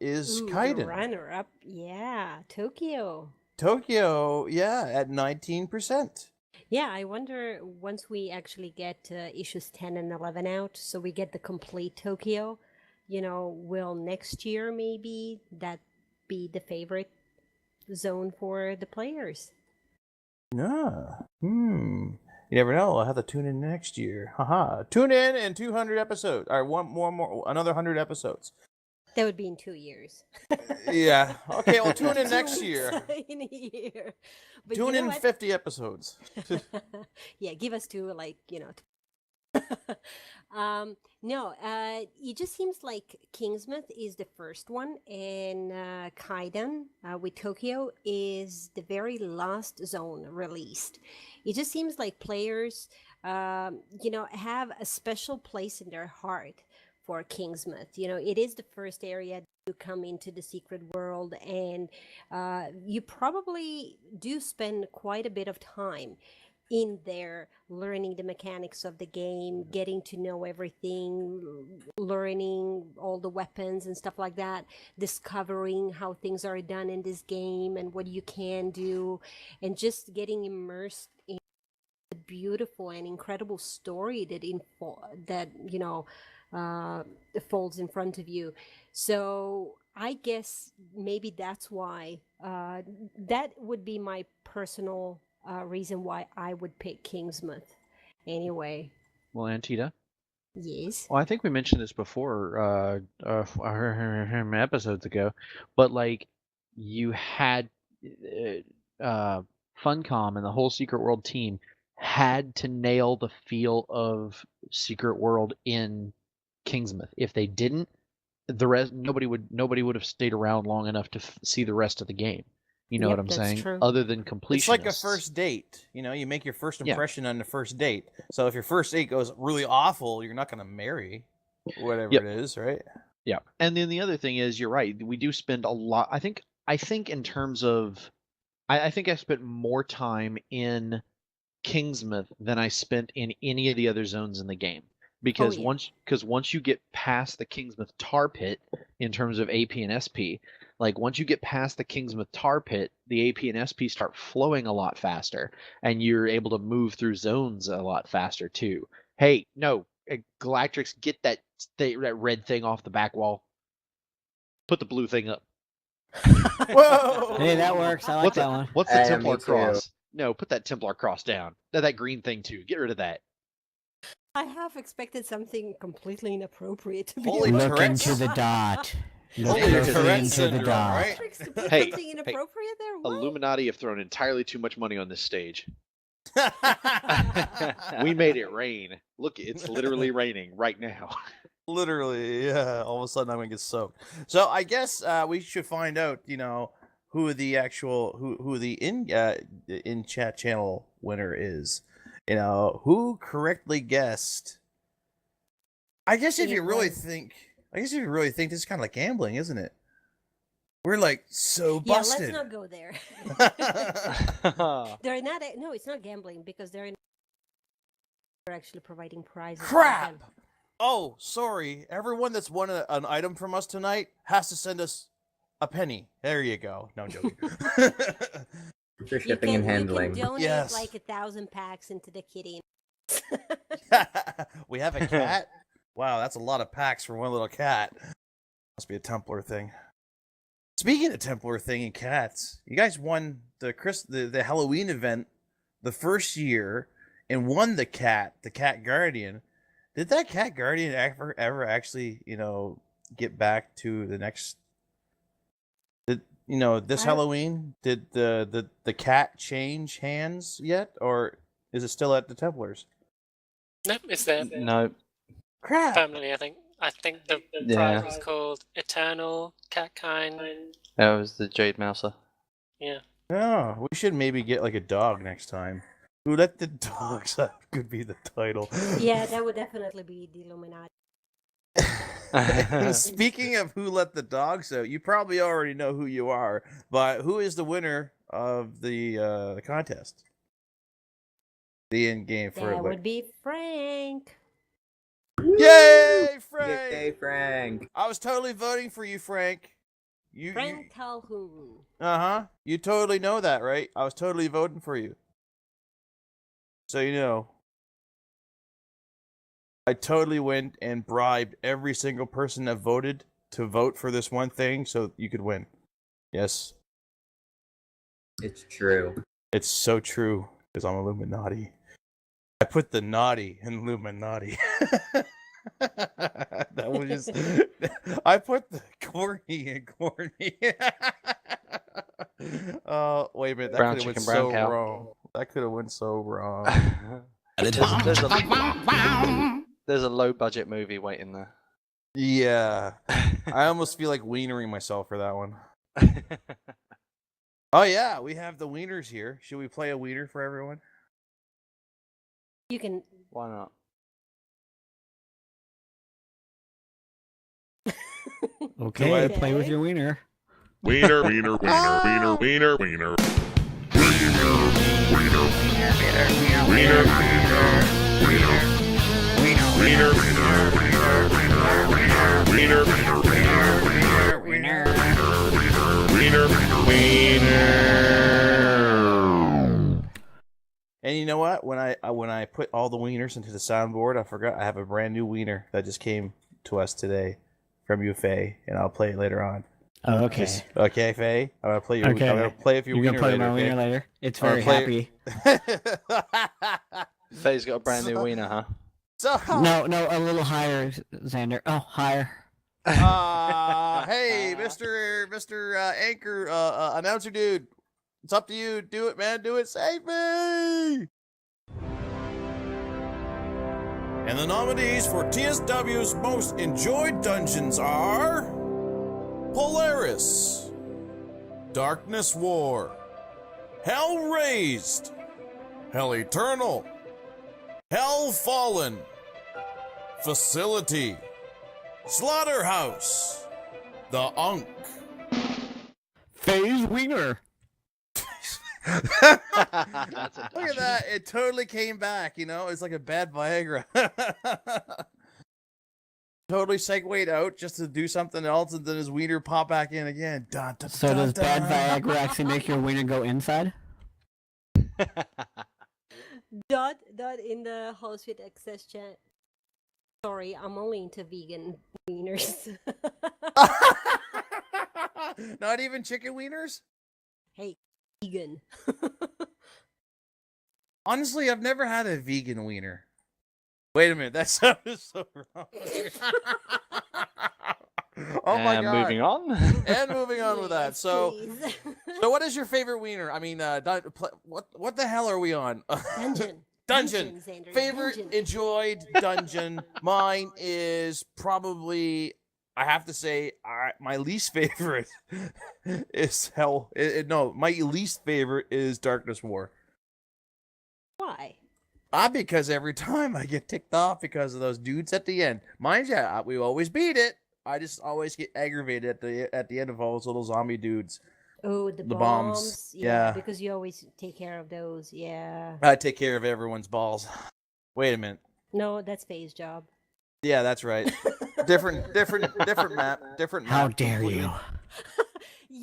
is Kaiden. Runner-up, yeah, Tokyo. Tokyo, yeah, at 19%. Yeah, I wonder once we actually get issues 10 and 11 out, so we get the complete Tokyo, will next year maybe that be the favorite zone for the players? Yeah. You never know. I'll have to tune in next year. Haha. Tune in 200 episodes. All right, one more, another 100 episodes. That would be in 2 years. Yeah. Okay, well, tune in 2 next weeks year. in a year. But Tune you know in what? 50 episodes. Yeah, give us two, no, it just seems like Kingsmouth is the first one, and Kaiden with Tokyo is the very last zone released. It just seems like players, have a special place in their heart for Kingsmouth. It is the first area to come into the secret world, and you probably do spend quite a bit of time in there learning the mechanics of the game, getting to know everything, learning all the weapons and stuff like that, discovering how things are done in this game and what you can do, and just getting immersed in the beautiful and incredible story that folds in front of you. So I guess maybe that's why that would be my personal reason why I would pick Kingsmouth. Anyway. Well, Antita? Yes. Well, I think we mentioned this before, episodes ago, but like you had Funcom and the whole Secret World team had to nail the feel of Secret World in Kingsmouth. If they didn't, the rest nobody would have stayed around long enough to see the rest of the game. You know Yep, what I'm that's saying? true. Other than completionists. It's like a first date. You make your first Yeah. impression on the first date. So if your first date goes really awful, you're not going to marry whatever Yep. it is, right? Yeah. And then the other thing is, you're right. We do spend a lot. I think in terms of, I think I spent more time in Kingsmouth than I spent in any of the other zones in the game. Because yeah. once you get past the Kingsmouth tar pit in terms of AP and SP, like once you get past the Kingsmouth tar pit, the AP and SP start flowing a lot faster, and you're able to move through zones a lot faster too. Hey, no, Galactrix, get that red thing off the back wall. Put the blue thing up. Whoa! Hey, that works. I like that one. What's the Hey, Templar me too. cross? No, put that Templar cross down. That green thing too. Get rid of that. I have expected something completely inappropriate to be Holy honest. Look Tourette's. into the dot. Look Holy closely Tourette's into the syndrome, dot. right? Tricks to put Hey, something inappropriate there? What? Illuminati have thrown entirely too much money on this stage. We made it rain. Look, it's literally raining right now. Literally, yeah. All of a sudden, I'm gonna get soaked. So I guess we should find out, who the actual who the in chat channel winner is. Who correctly guessed. I guess if you really think this is kind of like gambling, isn't it? We're like so Yeah, busted. let's not go there. They're not. No, it's not gambling because they're actually providing prizes. for Crap! them. Oh, sorry. Everyone that's won an item from us tonight has to send us a penny. There you go. No, I'm joking. For shipping and handling. You can donate Yes. like 1,000 packs into the kitty. We have a cat? Wow, that's a lot of packs for one little cat. Must be a Templar thing. Speaking of Templar thing and cats, you guys won the Halloween event the first year and won the cat guardian. Did that cat guardian ever actually, get back to the next? This Halloween, did the cat change hands yet, or is it still at the Templars? Nope, it's there. No. Crap. Permanently, I think. I think the Yeah. prize was called Eternal Catkind. That was the Jade Mouser. Yeah. Oh, we should maybe get like a dog next time. Who let the dogs out could be the title. Yeah, that would definitely be the Illuminati. Speaking of who let the dogs out, you probably already know who you are, but who is the winner of the contest? The in-game for That would be Frank. Yay, Frank! Yay, Frank! I was totally voting for you, Frank. Frank Calhoun. You totally know that, right? I was totally voting for you. so you know, I totally went and bribed every single person that voted to vote for this one thing so you could win. Yes. It's true. It's so true, because I'm Illuminati. I put the naughty in Illuminati. That was just... I put the corny in corny. Oh, wait a minute. That Brown could have went chicken, brown so cow. wrong. That could have went so wrong. There's a low budget movie waiting there. Yeah. I almost feel like wienering myself for that one. Oh, yeah. We have the wieners here. Should we play a wiener for everyone? You can. Why not? Okay, play with your wiener. Wiener, wiener, wiener, wiener, wiener, wiener. And you know what? When I put all the wieners into the soundboard, I forgot I have a brand new wiener that just came to us today from you, Faye, and I'll play it later on. Oh, okay. Okay, Faye. I'm gonna play your. Okay. I'm gonna play with your You're wiener gonna play later. my Okay? wiener later. It's I'm very gonna happy. Faye's got a brand new wiener, huh? So No, a little higher, Xander. Oh, higher. Hey, Mr. Anchor, announcer dude, it's up to you. Do it, man. Do it. Save me. And the nominees for TSW's most enjoyed dungeons are Polaris, Darkness War, Hell Raised, Hell Eternal, Hell Fallen, Facility, Slaughterhouse, The Unk. Faye's wiener. Look at that. It totally came back, you know? It's like a bad Viagra. Totally segued out just to do something else, and then his wiener pop back in again. Dun, dun, So dun, does dun. bad Viagra actually make your wiener go inside? Dot in the Holosuite Excess chat. Sorry, I'm only into vegan wieners. Not even chicken wieners? Hey, vegan. Honestly, I've never had a vegan wiener. Wait a minute, that sounded so wrong. Oh my And god. moving on. And moving on with that. So, Please. so what is your favorite wiener? I mean, what the hell are we on? Dungeon. Dungeon. Xander, Favorite dungeon. enjoyed dungeon. Mine is probably, I have to say, my least favorite is Hell. No, my least favorite is Darkness War. Why? Because every time I get ticked off because of those dudes at the end. Mind you, we always beat it. I just always get aggravated at the end of all those little zombie dudes. Oh, the bombs. bombs. Yeah. Because you always take care of those. Yeah. I take care of everyone's balls. Wait a minute. No, that's Faye's job. Yeah, that's right. different map. Different map. How dare you?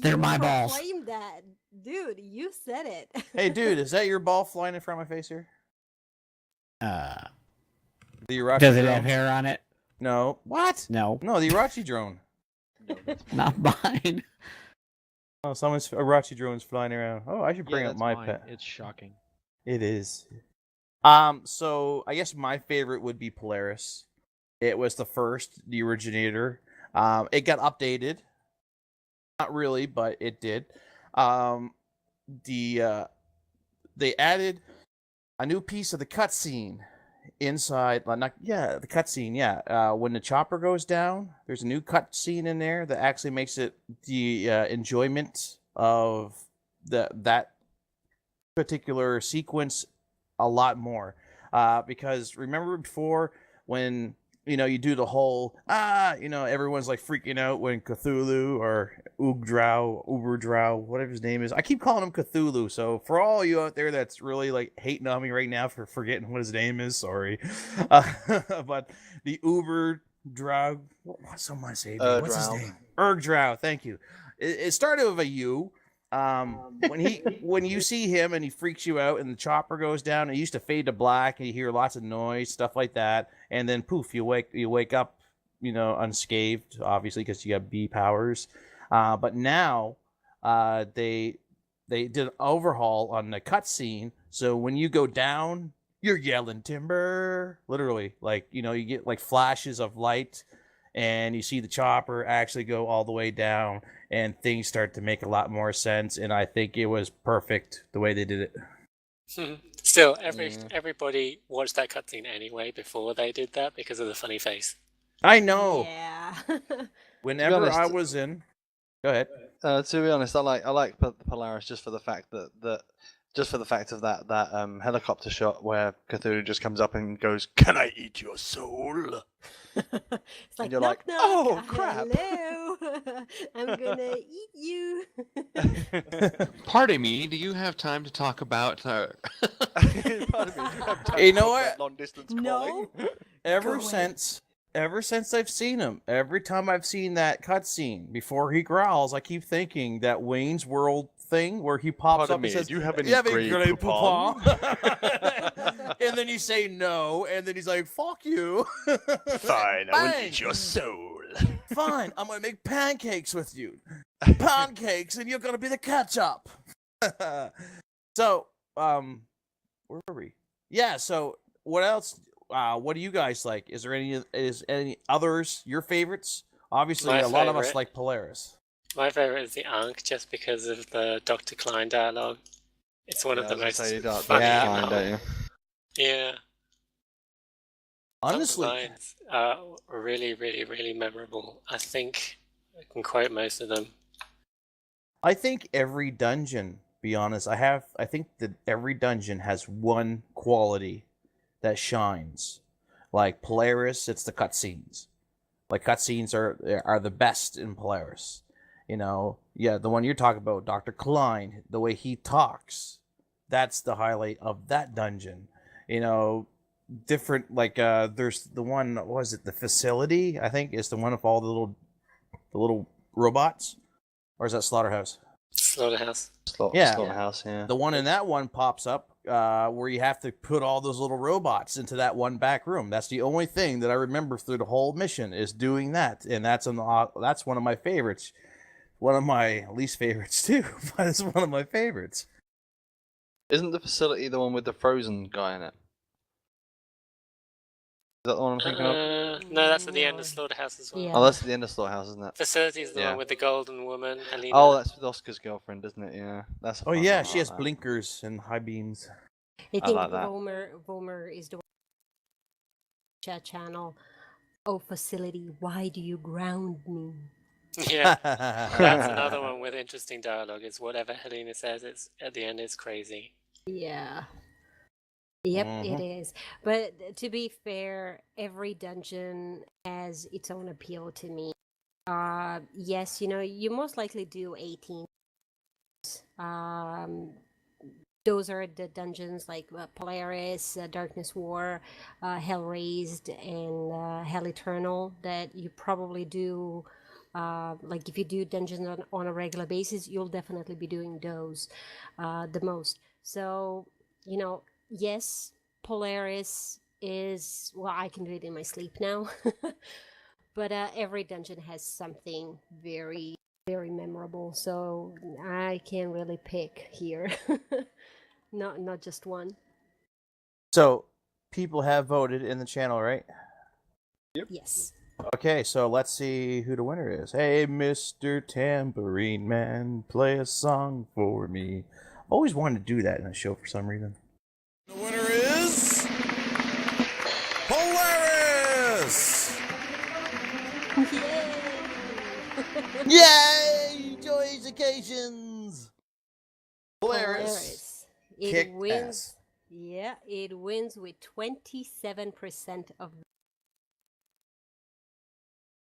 They're my balls. Claim that, dude. You said it. Hey, dude, is that your ball flying in front of my face here? The Irachi Does it drone? have hair on it? No. What? No. No, the Irachi drone. Not mine. Oh, someone's Irachi drone's flying around. Oh, I should bring up my pet. It's shocking. It is. So I guess my favorite would be Polaris. It was the first, the originator. It got updated. Not really, but it did. They added a new piece of the cutscene inside. The cutscene. Yeah, when the chopper goes down, there's a new cutscene in there that actually makes it the enjoyment of that particular sequence a lot more. Because remember before when you do the whole everyone's like freaking out when Cthulhu or Uberdrow, whatever his name is. I keep calling him Cthulhu. So for all you out there that's really like hating on me right now for forgetting what his name is, sorry. But the Uberdrow, what's someone say? What's his name? Urgdrow. Thank you. It started with a U. When you see him and he freaks you out and the chopper goes down, it used to fade to black and you hear lots of noise, stuff like that, and then poof, you wake up, unscathed, obviously because you have B powers. But now, they did an overhaul on the cutscene, so when you go down, you're yelling timber, literally. Like, you get like flashes of light, and you see the chopper actually go all the way down, and things start to make a lot more sense. And I think it was perfect the way they did it. Still, everybody watched that cutscene anyway before they did that because of the funny face. I know. Yeah. Whenever I was in, go ahead. To be honest, I like Polaris just for the fact of that helicopter shot where Cthulhu just comes up and goes, "Can I eat your soul?" It's like, and you're knock, like, knock. "Oh crap!" Hello. I'm gonna eat you. Pardon me, do you have time to talk about... Pardon me, do you have time to know talk what? about long-distance No. calling? Ever since I've seen him, every time I've seen that cutscene before he growls, I keep thinking that Wayne's World thing where he pops Pardon up me, and says, do you have any "You Grey Poupon?" And then you say no, and then he's like, "Fuck you." Fine, I will Fine. eat your soul. Fine, I'm gonna make pancakes with you. Pancakes, and you're gonna be the ketchup. So, where were we? Yeah. So, what else? What do you guys like? Is any others your favorites? Obviously, My a lot of us favorite- like Polaris. My favorite is the Ankh, just because of the Dr. Klein dialogue. It's one of the most funny. Yeah. don't you? Yeah. Honestly, Some of the lines are really, really, really memorable. I think I can quote most of them. I think every dungeon. Be honest, I think that every dungeon has one quality that shines. Like Polaris, it's the cutscenes. Like cutscenes are the best in Polaris. The one you're talking about, Dr. Klein, the way he talks, that's the highlight of that dungeon. Different, like there's the one, what was it, the facility, I think, is the one of all the little robots, or is that Slaughterhouse? Slaughterhouse. Slaughterhouse, yeah. The one in that one pops up where you have to put all those little robots into that one back room. That's the only thing that I remember through the whole mission is doing that, and that's one of my favorites. One of my least favorites too, but it's one of my favorites. Isn't the facility the one with the frozen guy in it? Is that the one I'm thinking of? No, that's at the end of Slaughterhouse as well. Yeah. Oh, that's at the end of Slaughterhouse, isn't it? Facility is the Yeah. one with the golden woman, Helena. Oh, that's with Oscar's girlfriend, isn't it? Yeah. That's. Oh yeah, I she like has that. blinkers and high beams. I think like that. Vomer is the one chat channel. Oh, facility, why do you ground me? Yeah, that's another one with interesting dialogue. Is whatever Helena says, it's at the end is crazy. Yeah. Yep, Mhm. it is. But to be fair, every dungeon has its own appeal to me. Yes, you most likely do 18. Those are the dungeons like Polaris, Darkness War, Hell Raised, and Hell Eternal that you probably do. Like if you do dungeons on a regular basis, you'll definitely be doing those the most. So, yes, Polaris is, well, I can do it in my sleep now. But every dungeon has something very, very memorable. So I can't really pick here. Not just one. So people have voted in the channel, right? Yes. Okay, so let's see who the winner is. Hey, Mr. Tambourine Man, play a song for me. Always wanted to do that in a show for some reason. The winner is Polaris! Yay! Joyous occasions! Polaris. It Kick wins. ass. Yeah, it wins with 27% of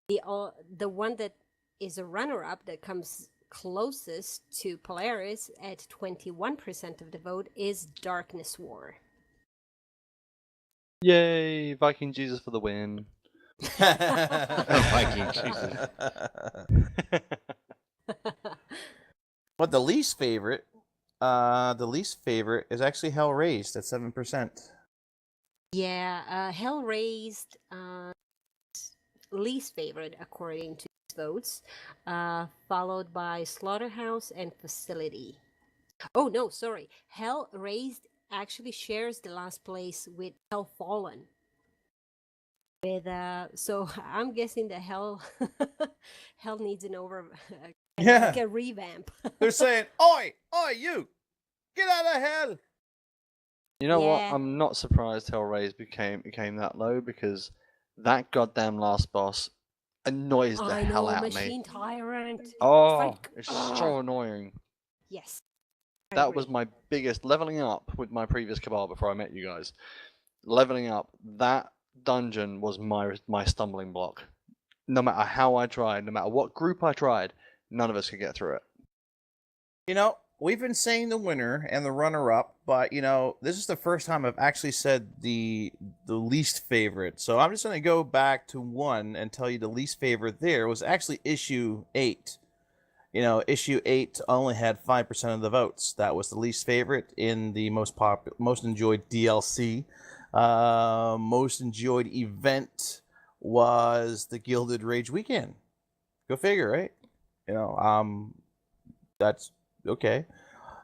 the one that is a runner-up that comes closest to Polaris at 21% of the vote is Darkness War. Yay! Viking Jesus for the win. Viking Jesus. But the least favorite is actually Hell Raised at 7%. Yeah, Hell Raised, least favorite according to these votes, followed by Slaughterhouse and Facility. Oh no, sorry. Hell Raised actually shares the last place with Hell Fallen. With so I'm guessing that Hell Hell needs an like a revamp. They're saying, "Oi, you, get out of hell!" You know what? Yeah. I'm not surprised Hellraise became that low because that goddamn last boss annoys the I hell know, out of Machine me. Tyrant. Oh, it's so annoying. Yes. I That agree. was my biggest leveling up with my previous Cabal before I met you guys. Leveling up, that dungeon was my stumbling block. No matter how I tried, no matter what group I tried, none of us could get through it. You know, we've been saying the winner and the runner-up, but you know, this is the first time I've actually said the least favorite. So I'm just going to go back to 1 and tell you the least favorite there was actually issue 8. You know, issue 8 only had 5% of the votes. That was the least favorite in the most enjoyed DLC. Most enjoyed event was the Gilded Rage Weekend. Go figure, right? You know, that's okay.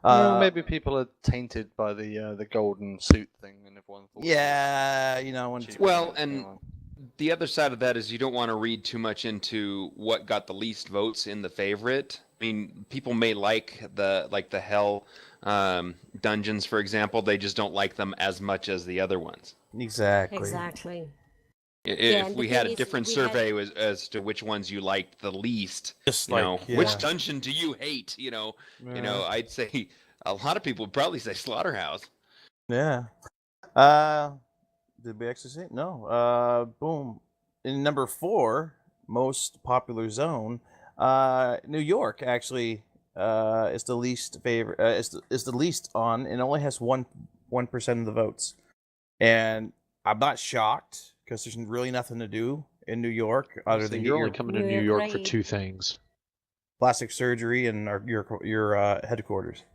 Well, maybe people are tainted by the golden suit thing, and everyone thought. Yeah, you know, well, and the other side of that is you don't want to read too much into what got the least votes in the favorite. I mean, people may like the hell dungeons, for example. They just don't like them as much as the other ones. Exactly. Exactly. If we had a different survey as to which ones you liked the least, just which dungeon do you hate? I'd say a lot of people would probably say Slaughterhouse. Yeah. Did we actually say it? No? Boom. In number 4, most popular zone, New York actually is the least favorite. Is the least on, and only has 1% of the votes. And I'm not shocked because there's really nothing to do in New York other than you're only coming to New York for 2 things: plastic surgery and your headquarters.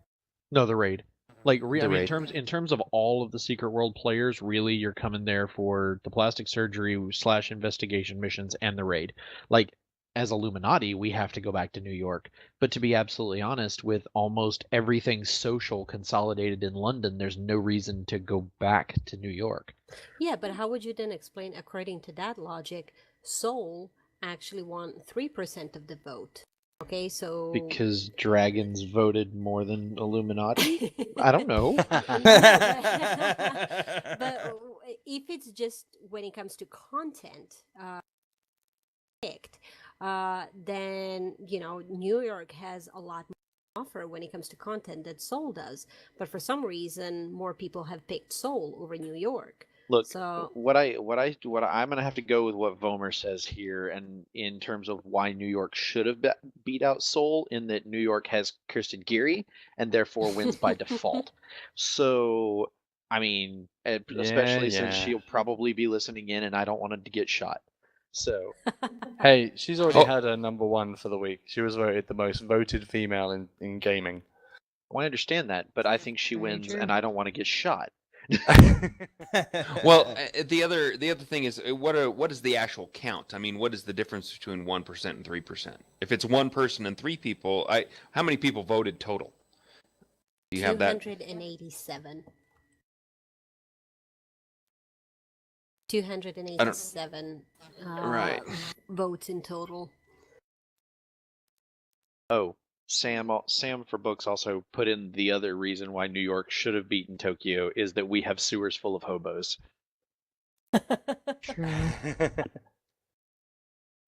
No, the raid. Like, I mean, raid. in terms of all of the Secret World players, really, you're coming there for the plastic surgery / investigation missions and the raid. Like, as Illuminati, we have to go back to New York. But to be absolutely honest, with almost everything social consolidated in London, there's no reason to go back to New York. Yeah, but how would you then explain, according to that logic, Seoul actually won 3% of the vote? Okay, so Because dragons voted more than Illuminati? I don't know. but if it's just when it comes to content picked, then New York has a lot more to offer when it comes to content that Seoul does. But for some reason, more people have picked Seoul over New York. Look, so what I'm gonna have to go with what Vomer says here, and in terms of why New York should have beat out Seoul, in that New York has Kirsten Geary and therefore wins by default. So, I mean, especially since she'll probably be listening in, and I don't want her to get shot. So, Hey, she's already had her number 1 for the week. She was voted the most voted female in gaming. well, I understand that, but I think she wins, true. and I don't want to get shot. Well, the other thing is what is the actual count? I mean, what is the difference between 1% and 3%? If it's 1 person and 3 people, how many people voted total? Do you have that? 287. 287 Right. votes in total. Oh, Sam for Books also put in the other reason why New York should have beaten Tokyo is that we have sewers full of hobos.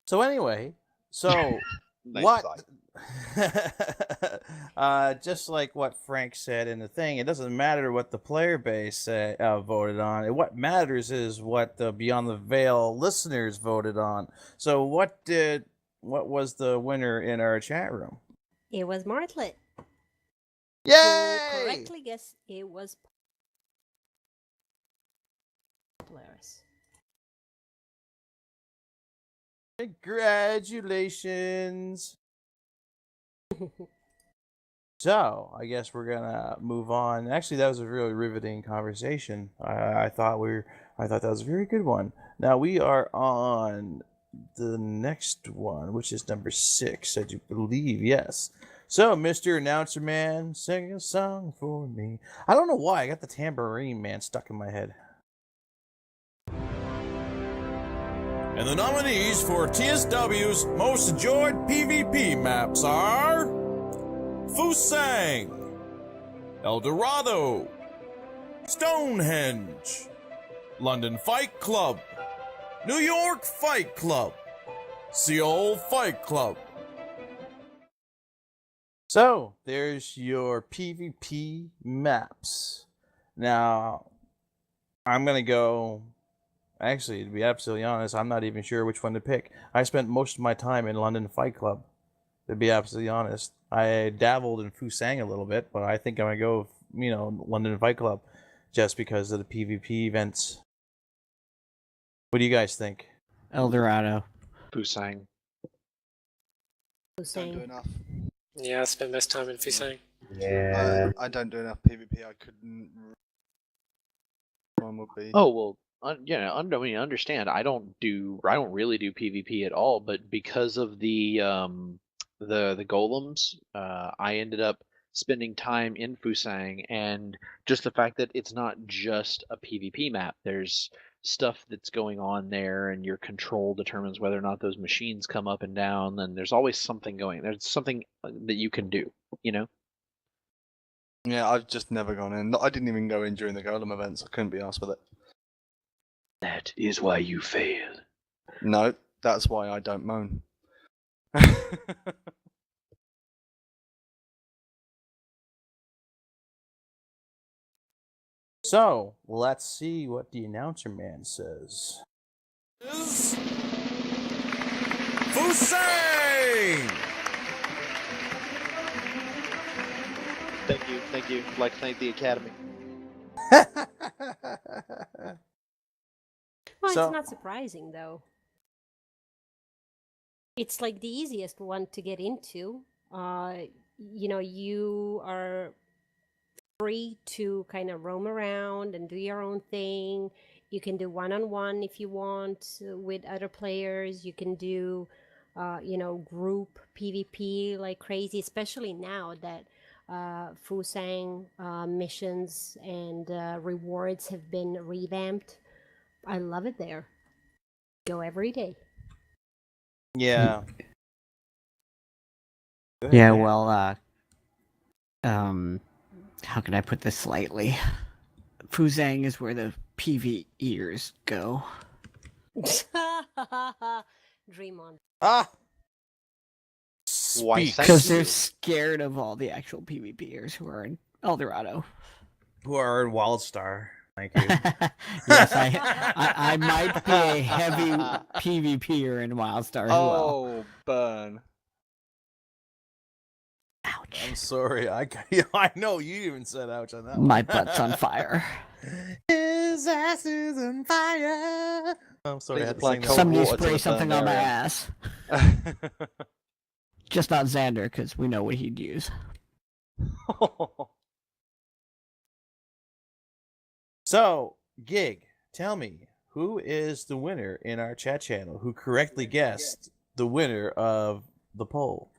So anyway, Nice just like what Frank said in the thing, it doesn't matter what the player base voted on. What matters is what the Beyond the Veil listeners voted on. So what was the winner in our chat room? It was Martlet. Yay! Who correctly guessed it was Polaris. Congratulations. So I guess we're gonna move on. Actually, that was a really riveting conversation. I thought that was a very good one. Now we are on the next one, which is number 6, I do believe. Yes. So, Mr. Announcer Man, sing a song for me. I don't know why I got the Tambourine Man stuck in my head. And the nominees for TSW's most enjoyed PvP maps are Fusang, El Dorado, Stonehenge, London Fight Club, New York Fight Club, Seoul Fight Club. So, there's your PvP maps. Now, I'm going to go... Actually, to be absolutely honest, I'm not even sure which one to pick. I spent most of my time in London Fight Club, to be absolutely honest. I dabbled in Fusang a little bit, but I think I'm going to go, London Fight Club, just because of the PvP events. What do you guys think? El Dorado. Fusang. Don't do enough. Yeah, I spent most time in Fusang. Yeah. I don't do enough PvP. I couldn't. One would be. Oh well, understand. I don't really do PvP at all, but because of the golems, I ended up spending time in Fusang, and just the fact that it's not just a PvP map. There's stuff that's going on there, and your control determines whether or not those machines come up and down, and there's always something going. There's something that you can do, Yeah, I've just never gone in. I didn't even go in during the Golem events. I couldn't be asked with it. That is why you failed. No, that's why I don't moan. So, let's see what the Announcer Man says. Fusang! Thank you. I'd like to thank the Academy. Well, So- it's not surprising, though. It's like the easiest one to get into. You are free to kind of roam around and do your own thing. You can do one-on-one if you want with other players. You can do, group PvP like crazy, especially now that Fusang missions and rewards have been revamped. I love it there. Go every day. Yeah. Yeah, well, how can I put this slightly? Fusang is where the PvEers go. Dream on. Ah! Why? Speak. Because they're scared of all the actual PvPers who are in El Dorado. Who are in Wildstar. Thank you. Yes, I might be a heavy PvPer in Wildstar as well. Oh, burn. Ouch. I'm sorry. I know you even said ouch on that one. My butt's on fire. His ass is on fire. I'm sorry. I had to sing that. Somebody spray something on my ass. Just not Xander, because we know what he'd use. So, Gig, tell me, who is the winner in our chat channel who correctly guessed the winner of the poll?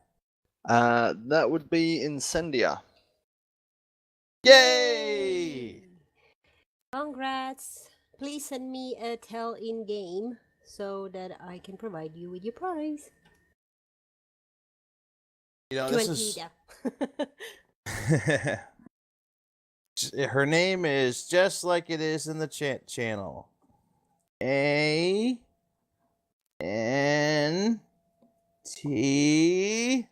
That would be Incendia. Yay! Congrats. Please send me a tell in game so that I can provide you with your prize. This is... Her name is just like it is in the chat channel. A N T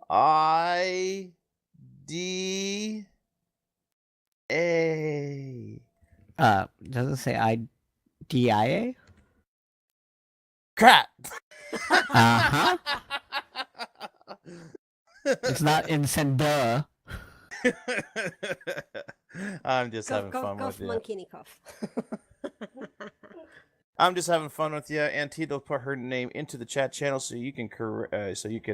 I D A. Does it say IDIA? Crap. Uh-huh. It's not Incenda. I'm just Cough, having cough, fun cough, with it. monkey cough. I'm just having fun with you. Antita will put her name into the chat channel so you can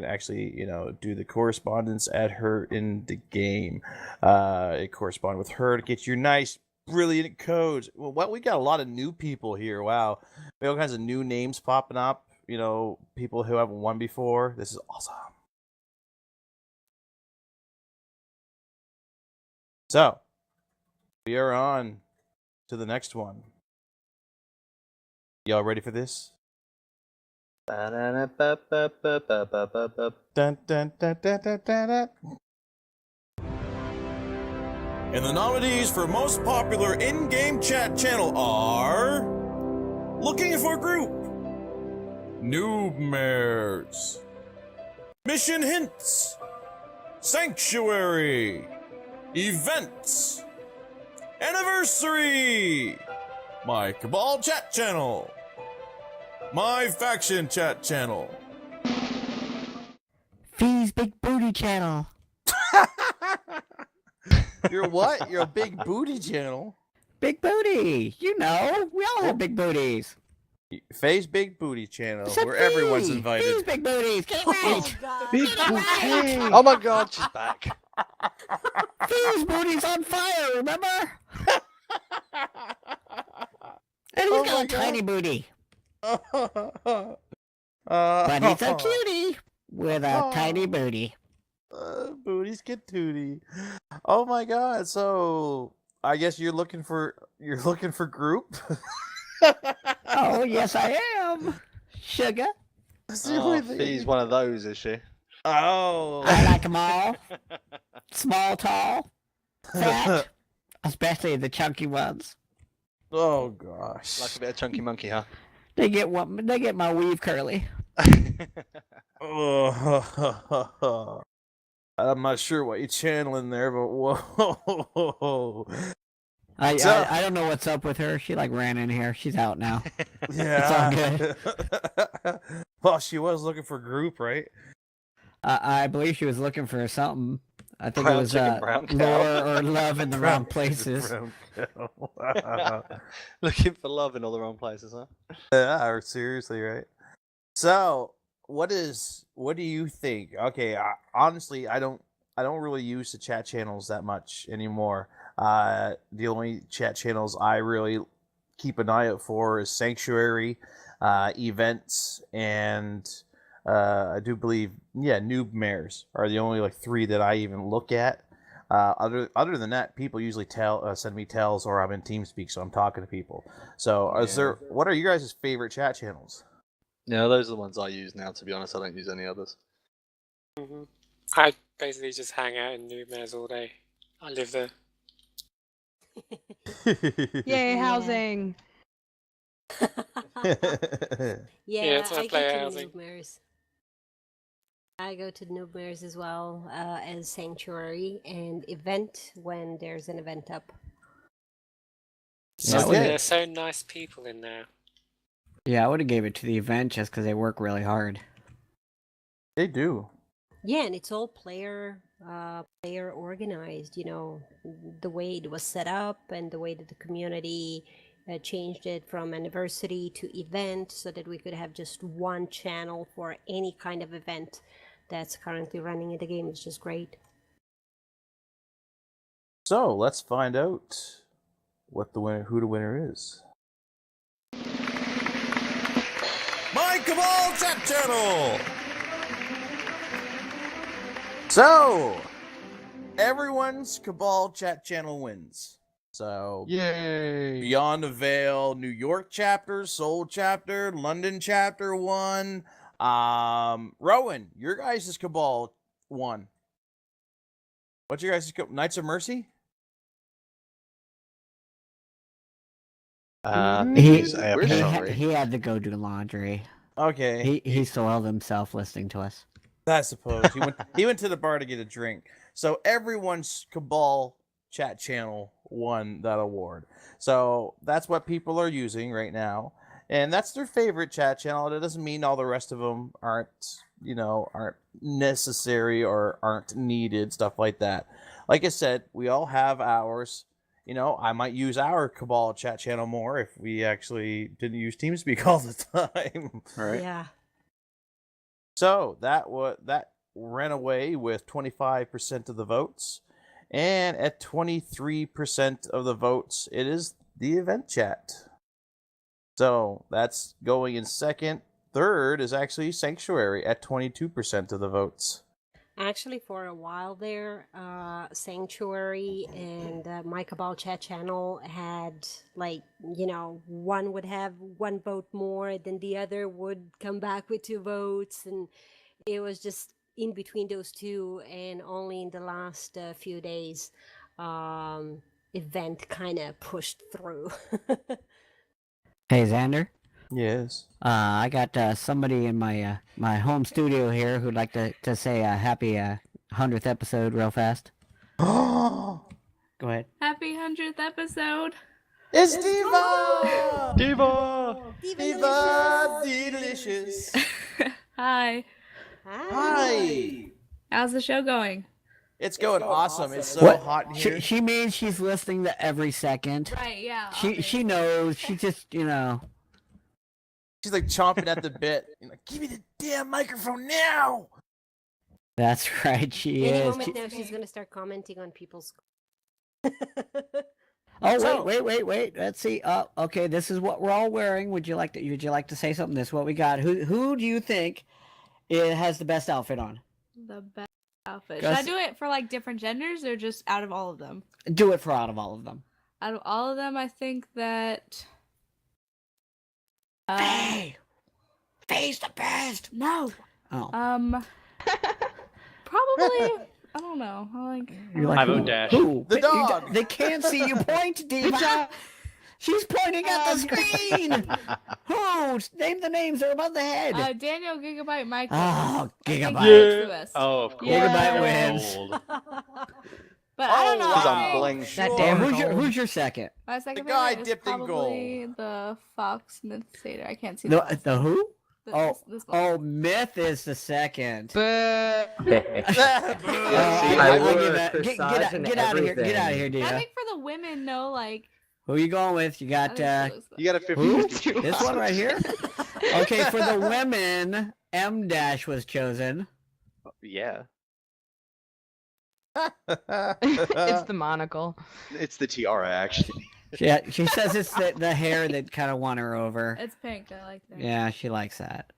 actually do the correspondence at her in the game. Correspond with her to get your nice, brilliant codes. Well, we got a lot of new people here. Wow, we have all kinds of new names popping up. People who haven't won before. This is awesome. So, we are on to the next one. Y'all ready for this? Dun, dun, dun, dun, dun, dun, dun. And the nominees for most popular in-game chat channel are... Looking for Group, Noob Mares, Mission Hints, Sanctuary, Events, Anniversary, My Cabal chat channel, My Faction chat channel, Fee's Big Booty Channel. You're what? You're a big booty channel. Big booty. We all have big booties. Faye's Big Booty Channel, Except where everyone's Fee. invited. Fee's Big Booties. Get it right. Big Get it right. Oh my god, she's back. Fee's booty's on fire, remember? And he's got a tiny booty. But he's a cutie with a tiny booty. Booty's Katootie. Oh my god, so I guess you're looking for group? Oh, yes, I am. Sugar. Fee's one of those, is she? Oh. I like them all. Small, tall, fat, especially the chunky ones. Oh gosh. Like a bit of chunky monkey, huh? They get my weave curly. Oh. I'm not sure what you're channeling there, but whoa. I don't know what's up with her. She ran in here. She's out now. Yeah. It's all good. Well, she was looking for group, right? I believe she was looking for something. I think Brown it was chicken, brown cow. lore or love in the wrong places. Looking for love in all the wrong places, huh? Yeah, seriously, right? So, what do you think? Okay, honestly, I don't really use the chat channels that much anymore. The only chat channels I really keep an eye out for is Sanctuary, Events, and I do believe, Noob Mares are the only 3 that I even look at. Other than that, people usually send me tells, or I'm in TeamSpeak, so I'm talking to people. So, what are you guys' favorite chat channels? No, those are the ones I use now, to be honest. I don't use any others. Mm-hmm. I basically just hang out in Noob Mares all day. I live there. Yay, housing. Yeah, that's my I player go to housing. Noob Mares. I go to Noob Mares as well as Sanctuary and Event when there's an event up. Yeah, There's so nice people in there. Yeah, I would have gave it to the event just because they work really hard. They do. Yeah, and it's all player organized. The way it was set up and the way that the community changed it from anniversary to event, so that we could have just one channel for any kind of event that's currently running in the game. It's just great. So let's find out who the winner is. My Cabal chat channel. So everyone's Cabal chat channel wins. So yay! Beyond the Veil, New York chapter, Seoul chapter, London chapter 1. Rowan, your guys' Cabal won. What's your guys' Knights of Mercy? He had to go do laundry. Okay. He soiled himself listening to us. I suppose he went to the bar to get a drink. So everyone's Cabal chat channel won that award. So that's what people are using right now, and that's their favorite chat channel. That doesn't mean all the rest of them aren't necessary or aren't needed, stuff like that. Like I said, we all have ours, you know, I might use our Cabal chat channel more if we actually didn't use TeamSpeak all the time. Right. Yeah. So that ran away with 25% of the votes, and at 23% of the votes, it is the event chat. So that's going in second. Third is actually Sanctuary at 22% of the votes. Actually, for a while there, Sanctuary and my Cabal chat channel had, like, you know, one would have one vote more, then the other would come back with 2 votes, and it was just in between those two. And only in the last few days, event kind of pushed through. Hey, Xander. Yes. I got somebody in my my home studio here who'd like to say a happy 100th episode real fast. Go ahead. Happy 100th episode. It's Diva! Diva! Diva Delicious! Hi. Hi! How's the show going? It's going awesome. It's so hot in here. She means she's listening to every second. Right, yeah. She knows. She just, you know. She's like chomping at the bit. Like, give me the damn microphone now! That's right, she Any is. moment now, she's gonna start commenting on people's. Oh, So- wait. Let's see. Okay, this is what we're all wearing. Would you like to say something? This is what we got. Who do you think has the best outfit on? The best outfit. Should I do it for like different genders or just out of all of them? Do it for out of all of them. Out of all of them, I think that. Faye's the best. No. Oh. Probably. I don't know. You're like, I vote Dash. Who? The dog. They can't see you point, Diva. She's pointing at the screen. Who? Name the names. They're above the head. Daniel Gigabyte Michael. Oh, I think Gigabyte. he looks the best. Oh, of course. Gigabyte wins. Gold. But I don't know. Because I I'm think bling. That damn. Who's your second? my second The guy favorite is dipped in probably the Fox Myth Satyr. I can't see The who? This one. Oh, Myth is the second. I I'll wore give a that. corsage and Get out of here. Get out of everything. here, I Diva. think for the women, no, like. Who are you going with? You got You got a who? 50-50 This one right here? Okay, for the women, M Dash was chosen. Yeah. It's the monocle. It's the tiara, actually. Yeah, she says it's the hair that kind of won her over. It's pink. I like that. Yeah, she likes that.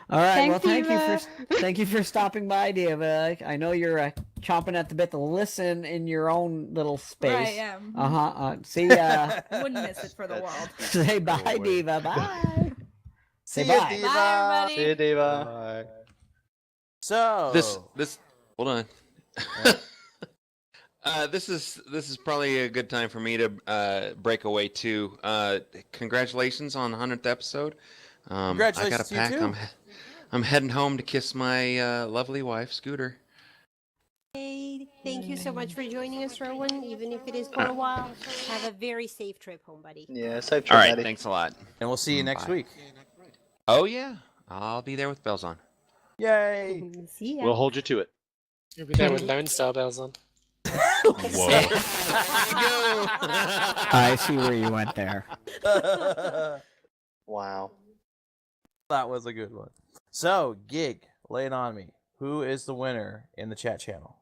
All right, well, thank you for stopping by, Diva. I know you're chomping at the bit to listen in your own little space. Right, yeah. See ya. Wouldn't miss it for the world. Say bye, Diva. Bye. Say See ya, bye. Diva. Bye, everybody. See you, Diva. So This hold on. This is probably a good time for me to break away too. Congratulations on the 100th episode. Congratulations I got a to you pack. too. I'm heading home to kiss my lovely wife, Scooter. Hey, thank you so much for joining us, Rowan, even if it is for a while. Have a very safe trip home, buddy. Yeah, safe trip, All right, buddy. thanks a lot. And we'll see you next Bye. week. Oh yeah, I'll be there with bells on. Yay! See ya. We'll hold you to it. You'll be there with Lone Star bells on. Whoa. I see where you went there. Wow. That was a good one. So, Gig, lay it on me. Who is the winner in the chat channel?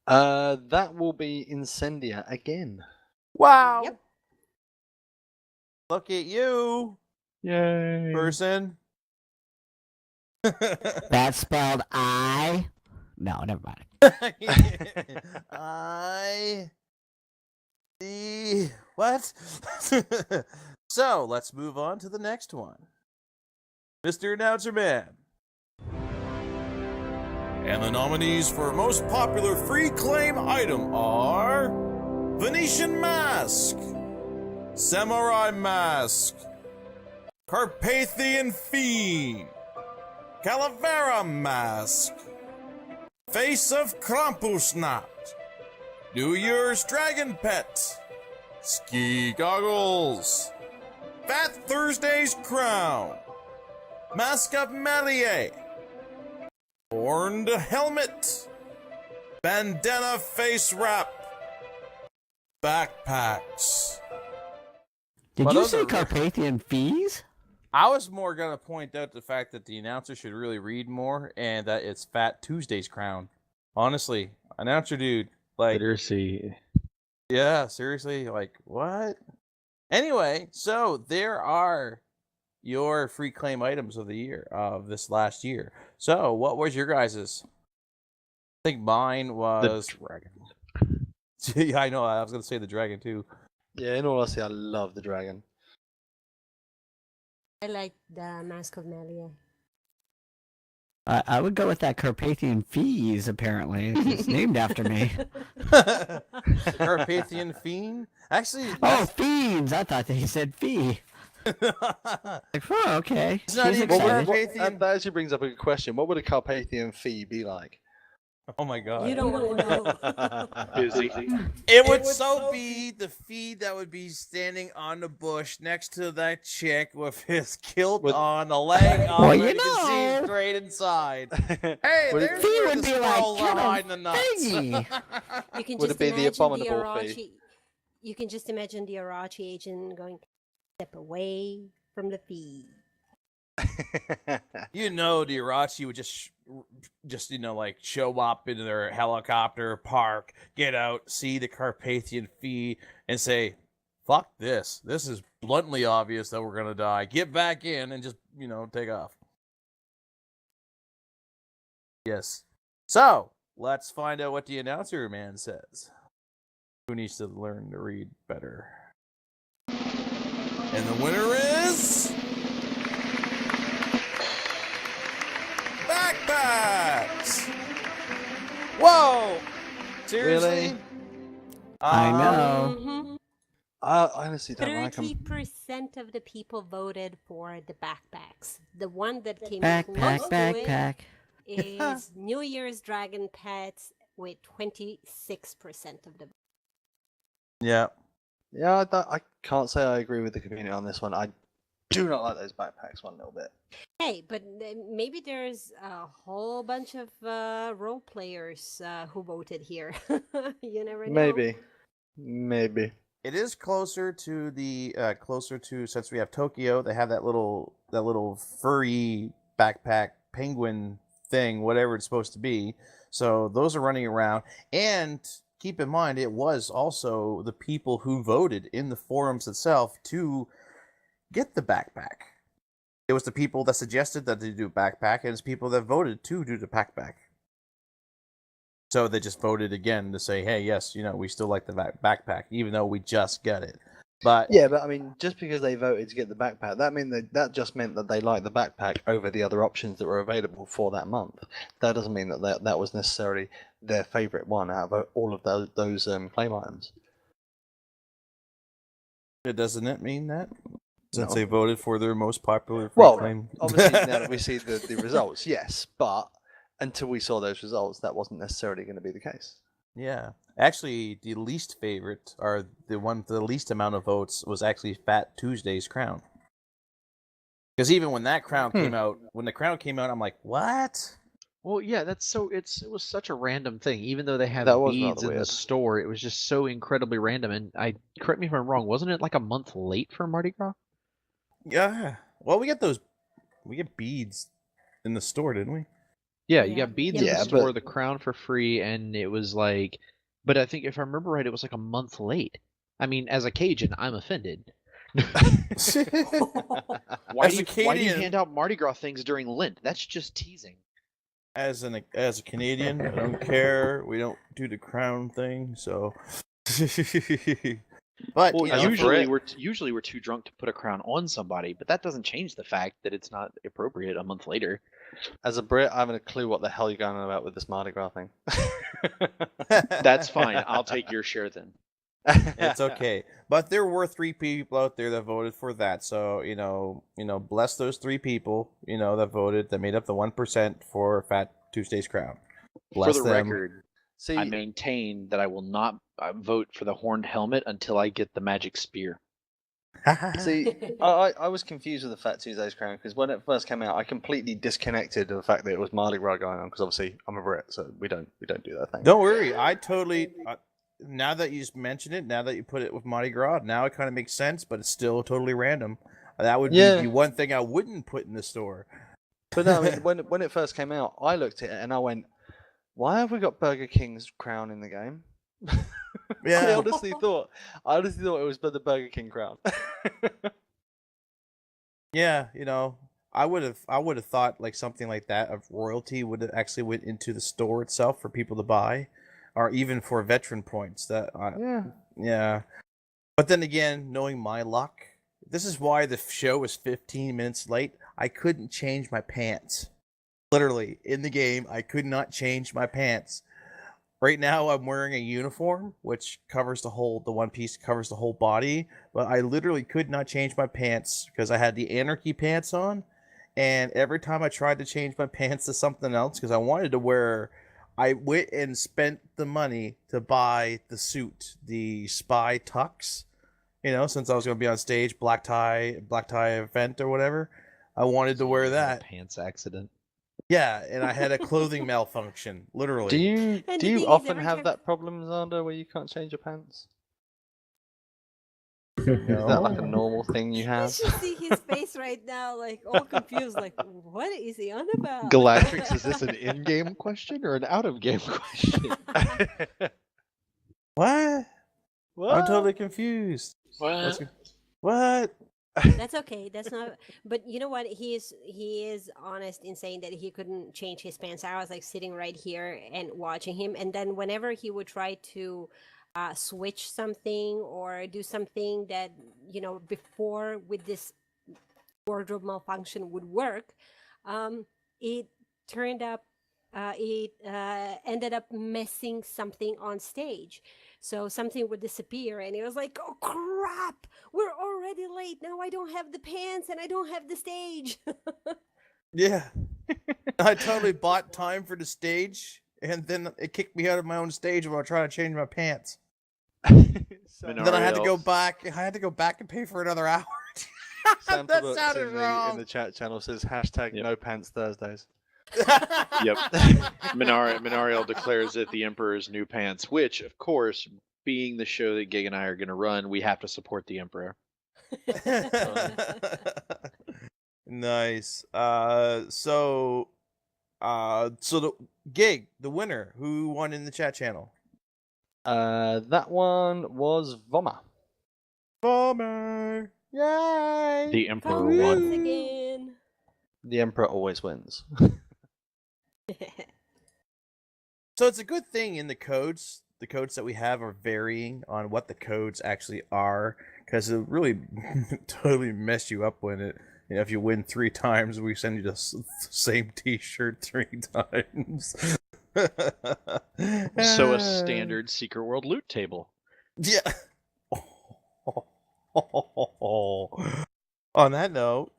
That will be Incendia again. Wow! Yep. Look at you, Yay. person. That's spelled I. No, never mind. I see what? So let's move on to the next one. Mr. Announcer Man. And the nominees for most popular free claim item are Venetian Mask, Samurai Mask, Carpathian Fiend, Calavera Mask, Face of Krampusnacht, New Year's Dragon Pet, Ski Goggles, Fat Thursday's Crown, Mask of Melier, Horned Helmet, Bandana Face Wrap, backpacks. Did Well, you those say are- Carpathian fees? I was more going to point out the fact that the announcer should really read more and that it's Fat Tuesday's crown. Honestly, announcer dude, like, Literacy. yeah, seriously, like, what? Anyway, so there are your free claim items of the year, of this last year. So, what was your guys's? I think mine was dragon. Yeah, I know. I was going to say the dragon too. Yeah, in all honesty, I love the dragon. I like the Mask of Melia. I would go with that Carpathian Fees, apparently. It's named after me. Carpathian Fiend? Actually, Oh, Fiends! I thought they said fee. Like, oh, okay. It's not She's even excited. That actually brings up a good question. What would a Carpathian fee be like? Oh my god. You don't want to know. Busy. It would so be the feed that would be standing on the bush next to that chick with his kilt on, a leg up, Well, and you you can see know. straight inside. Hey, there's Fee where would the be like, skull "Get 'em, behind the nuts. thingy." You can Would just it be the imagine abominable Arachi, fee? You can just imagine the Arachi agent going, step away from the feed. You know, the Irachi would just like show up in their helicopter, park, get out, see the Carpathian Fee, and say, "Fuck this! This is bluntly obvious that we're gonna die. Get back in and just take off." Yes. So let's find out what the announcer man says. Who needs to learn to read better? And the winner is backpacks. Whoa! Seriously? Really? I know. Mhm. I honestly don't like them. 30% of the people voted for the backpacks. The one that came Backpack, close backpack. to it is New Year's Dragon Pets with 26% of the. Yeah. Yeah, I can't say I agree with the community on this one. I do not like those backpacks one little bit. Hey, but maybe there's a whole bunch of role players who voted here. You never know. Maybe. It is closer to the since we have Tokyo, they have that little furry backpack penguin thing, whatever it's supposed to be. So those are running around, and keep in mind it was also the people who voted in the forums itself to get the backpack. It was the people that suggested that they do backpack, and it's people that voted to do the backpack. So they just voted again to say, hey, yes, we still like the backpack, even though we just got it. But Yeah, but I mean, just because they voted to get the backpack, that just meant that they liked the backpack over the other options that were available for that month. That doesn't mean that was necessarily their favourite one out of all of those claim items. doesn't it mean that? Since No. they voted for their most popular free Well, claim? obviously now that we see the results, yes, but until we saw those results, that wasn't necessarily going to be the case. Yeah. Actually, the least favorite, or the one with the least amount of votes, was actually Fat Tuesday's crown. Because even when that crown came out, I'm like, what? Well, yeah, it was such a random thing. Even though they have That was beads rather in the weird. store, it was just so incredibly random. And correct me if I'm wrong, wasn't it like a month late for Mardi Gras? Yeah. Well, we get beads in the store, didn't we? Yeah, you got beads in the Yeah, store, but- the crown for free, and it was like, but I think if I remember right, it was like a month late. I mean, as a Cajun, I'm offended. Why As do a you Canadian- hand out Mardi Gras things during Lent? That's just teasing. As a Canadian, I don't care. We don't do the crown thing, so. But Well, you know, usually we're too drunk to put a crown on somebody, but that doesn't change the fact that it's not appropriate a month later. As a Brit, I haven't a clue what the hell you're going on about with this Mardi Gras thing. That's fine. I'll take your share then. it's okay. But there were 3 people out there that voted for that. So, bless those 3 people, that voted, that made up the 1% for Fat Tuesday's crown. Bless For the them. record, See, I maintain that I will not vote for the horned helmet until I get the magic spear. See, I was confused with the Fat Tuesday's crown because when it first came out, I completely disconnected the fact that it was Mardi Gras going on because obviously I'm a Brit, so we don't do that thing. Don't worry. I totally now that you just mentioned it, now that you put it with Mardi Gras, now it kind of makes sense, but it's still totally random. That would be the one thing I wouldn't put in the store. But no, I mean, when it first came out, I looked at it and I went, "Why have we got Burger King's crown in the game?" Yeah. I honestly thought it was the Burger King crown. Yeah, I would have thought like something like that of royalty would have actually went into the store itself for people to buy, or even for veteran points. Yeah. But then again, knowing my luck, this is why the show was 15 minutes late. I couldn't change my pants. Literally, in the game, I could not change my pants. Right now, I'm wearing a uniform, which covers the one piece covers the whole body, but I literally could not change my pants because I had the anarchy pants on, and every time I tried to change my pants to something else, because I wanted to wear, I went and spent the money to buy the suit, the spy tux, since I was going to be on stage, black tie event or whatever. I wanted to wear that. Pants accident. Yeah, and I had a clothing malfunction, literally. Do you often have that problem, Xander, where you can't change your pants? Is that like a normal thing you You have? should see his face right now, like all confused, like what is he on about? Galactrix, is this an in-game question or an out-of-game question? What? I'm totally confused. What? That's okay. That's not. But you know what? He is honest in saying that he couldn't change his pants. I was like sitting right here and watching him, and then whenever he would try to switch something or do something that before with this wardrobe malfunction would work, it turned up. It ended up messing something on stage. So something would disappear, and it was like, oh crap, we're already late. Now I don't have the pants, and I don't have the stage. Yeah. I totally bought time for the stage, and then it kicked me out of my own stage while trying to change my pants. And then I had to go back. And pay for another hour. Sam That Phillips sounded in wrong. the chat channel says #No Pants Thursdays. Yep. Minariel declares it the Emperor's new pants, which, of course, being the show that Gig and I are going to run, we have to support the Emperor. Nice. So the Gig, the winner, who won in the chat channel? That one was Voma. Voma! Yay! The Emperor Once won. again. The Emperor always wins. So it's a good thing in the codes that we have are varying on what the codes actually are, because it really totally mess you up when if you win 3 times, we send you the same T-shirt 3 times. So a standard Secret World loot table. Yeah. On that note,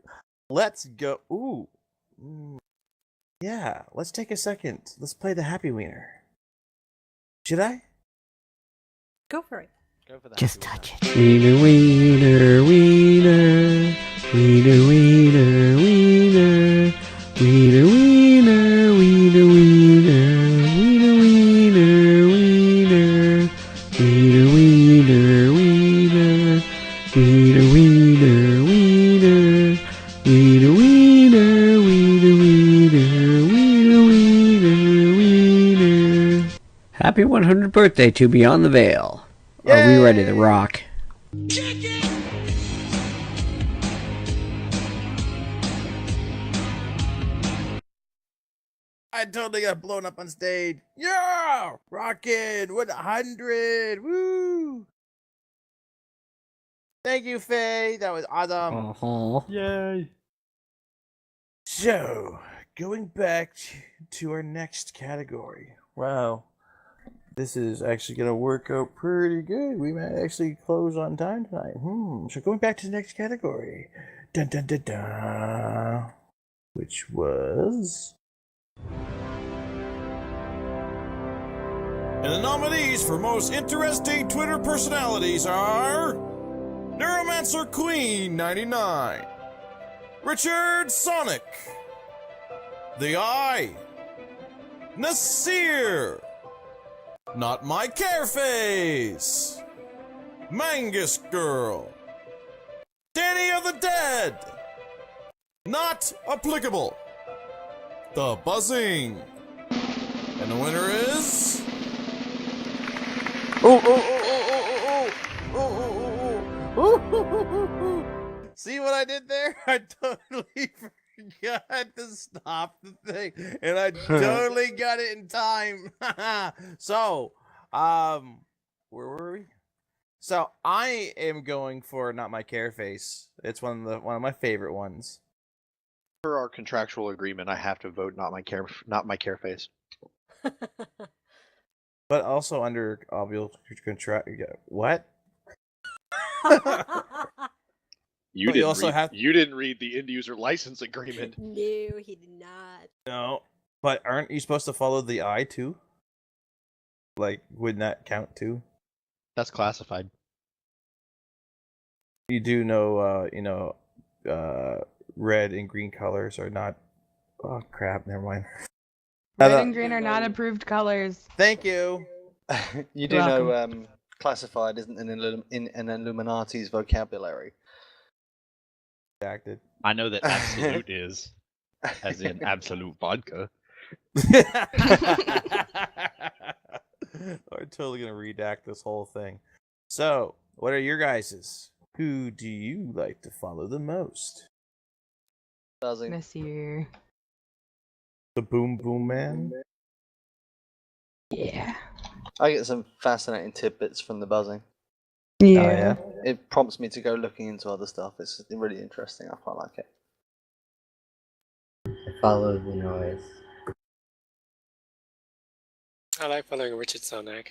let's go. Ooh. Yeah, let's take a second. Let's play the Happy Wiener. Should I? Go for it. Go for that. Just touch it. Wiener, wiener, wiener. Wiener, wiener, wiener. Wiener, wiener, wiener, wiener. Wiener, wiener, wiener. Wiener, wiener, wiener. Wiener, wiener, wiener. Wiener, wiener, wiener, wiener. Wiener, wiener, wiener. Happy 100th birthday to Beyond the Veil. Are we ready to rock? I totally got blown up on stage. Yeah! Rockin' with 100! Woo! Thank you, Faye. That was awesome. Yay! So, going back to our next category. Wow. This is actually going to work out pretty good. We might actually close on time tonight. So going back to the next category. Dun dun dun dun. Which was... And the nominees for most interesting Twitter personalities are Neuromancer Queen 99, Richard Sonic, The Eye, Nasir, Not My Care Face. Mangus Girl. Danny of the Dead. Not applicable. The Buzzing. And the winner is... See what I did there? I totally forgot to stop the thing, and I totally got it in time. So, where were we? So I am going for Not My Care Face. It's one of my favorite ones. Per our contractual agreement, I have to vote not my care face. But also under obvious contract. What? You didn't read the end user license agreement. No, he did not. No, but aren't you supposed to follow the I too? Like, wouldn't that count too? That's classified. You do know, red and green colors are not. Oh crap! Never mind. Red and green are not approved colors. Thank you. You do know, classified isn't in an Illuminati's vocabulary. Acted. I know that absolute is, as in absolute vodka. I'm totally gonna redact this whole thing. So, what are your guys's? Who do you like to follow the most? Buzzing. This year. The Boom Boom Man? Yeah. I get some fascinating tidbits from the buzzing. Yeah. It prompts me to go looking into other stuff. It's really interesting. I quite like it. I follow the noise. I like following Richard Sonak.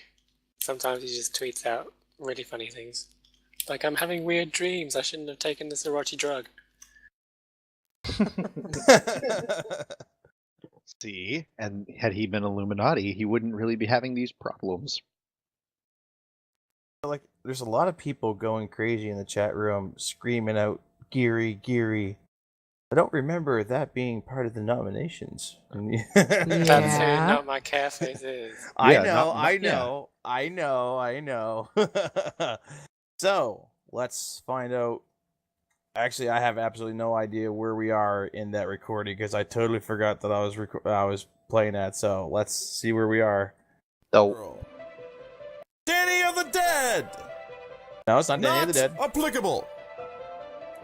Sometimes he just tweets out really funny things. Like, I'm having weird dreams. I shouldn't have taken this Orochi drug. See, and had he been Illuminati, he wouldn't really be having these problems. Like, there's a lot of people going crazy in the chat room, screaming out "Geary, Geary." I don't remember that being part of the nominations. That's who Not My Care Face is. I know. So, let's find out. Actually, I have absolutely no idea where we are in that recording because I totally forgot that I was playing that. So, let's see where we are. Oh. Danny of the Dead. No, it's not Danny of the Dead. Applicable.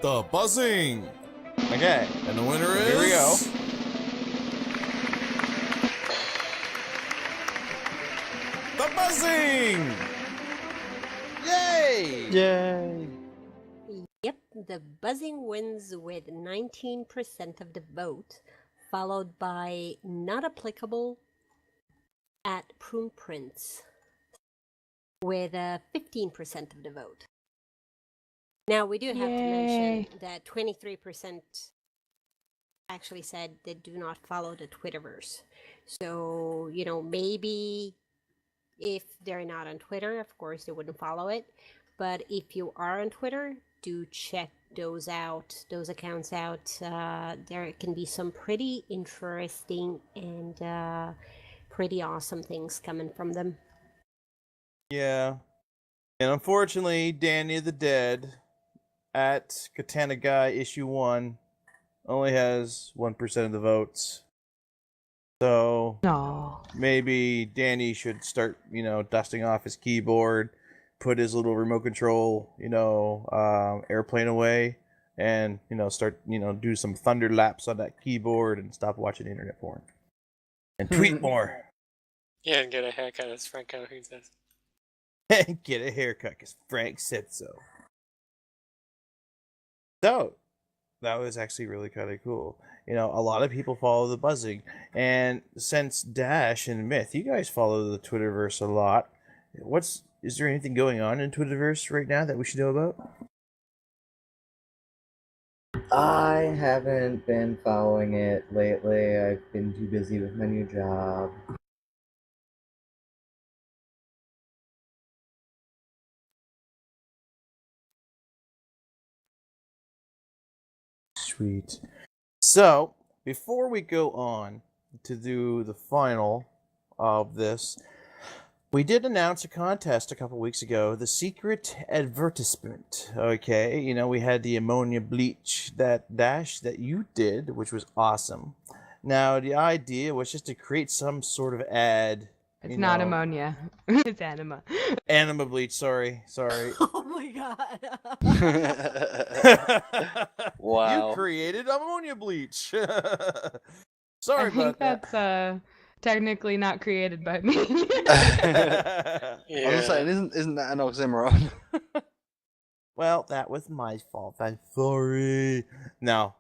The Buzzing. Okay. And the winner is... Here we go. The Buzzing. Yay! Yay! Yep, the Buzzing wins with 19% of the vote, followed by Not Applicable at Prune Prince with 15% of the vote. Now, we do have to mention that 23% actually said they do not follow the Twitterverse. So, maybe if they're not on Twitter, of course, they wouldn't follow it. But if you are on Twitter, do check those accounts out. There can be some pretty interesting and pretty awesome things coming from them. Yeah. And unfortunately, Danny of the Dead at Katana Guy issue 1 only has 1% of the votes. So maybe Danny should start, dusting off his keyboard, put his little remote control, airplane away, and, start, do some thunder laps on that keyboard and stop watching internet porn. And tweet more. Yeah, and get a haircut, as Frank Calhoun says. And get a haircut, because Frank said so. So, that was actually really kind of cool. A lot of people follow the Buzzing. And since Dash and Myth, you guys follow the Twitterverse a lot. Is there anything going on in Twitterverse right now that we should know about? I haven't been following it lately. I've been too busy with my new job. Sweet. So, before we go on to do the final of this, We did announce a contest a couple weeks ago, the secret advertisement. Okay, we had the ammonia bleach that dash that you did, which was awesome. Now the idea was just to create some sort of ad. It's not ammonia. It's anima. Anima bleach, sorry. Oh my god. Wow. You created ammonia bleach. Sorry I think about that. that's technically not created by me. I was saying, isn't that an oxymoron? Well, that was my fault. I'm sorry. No,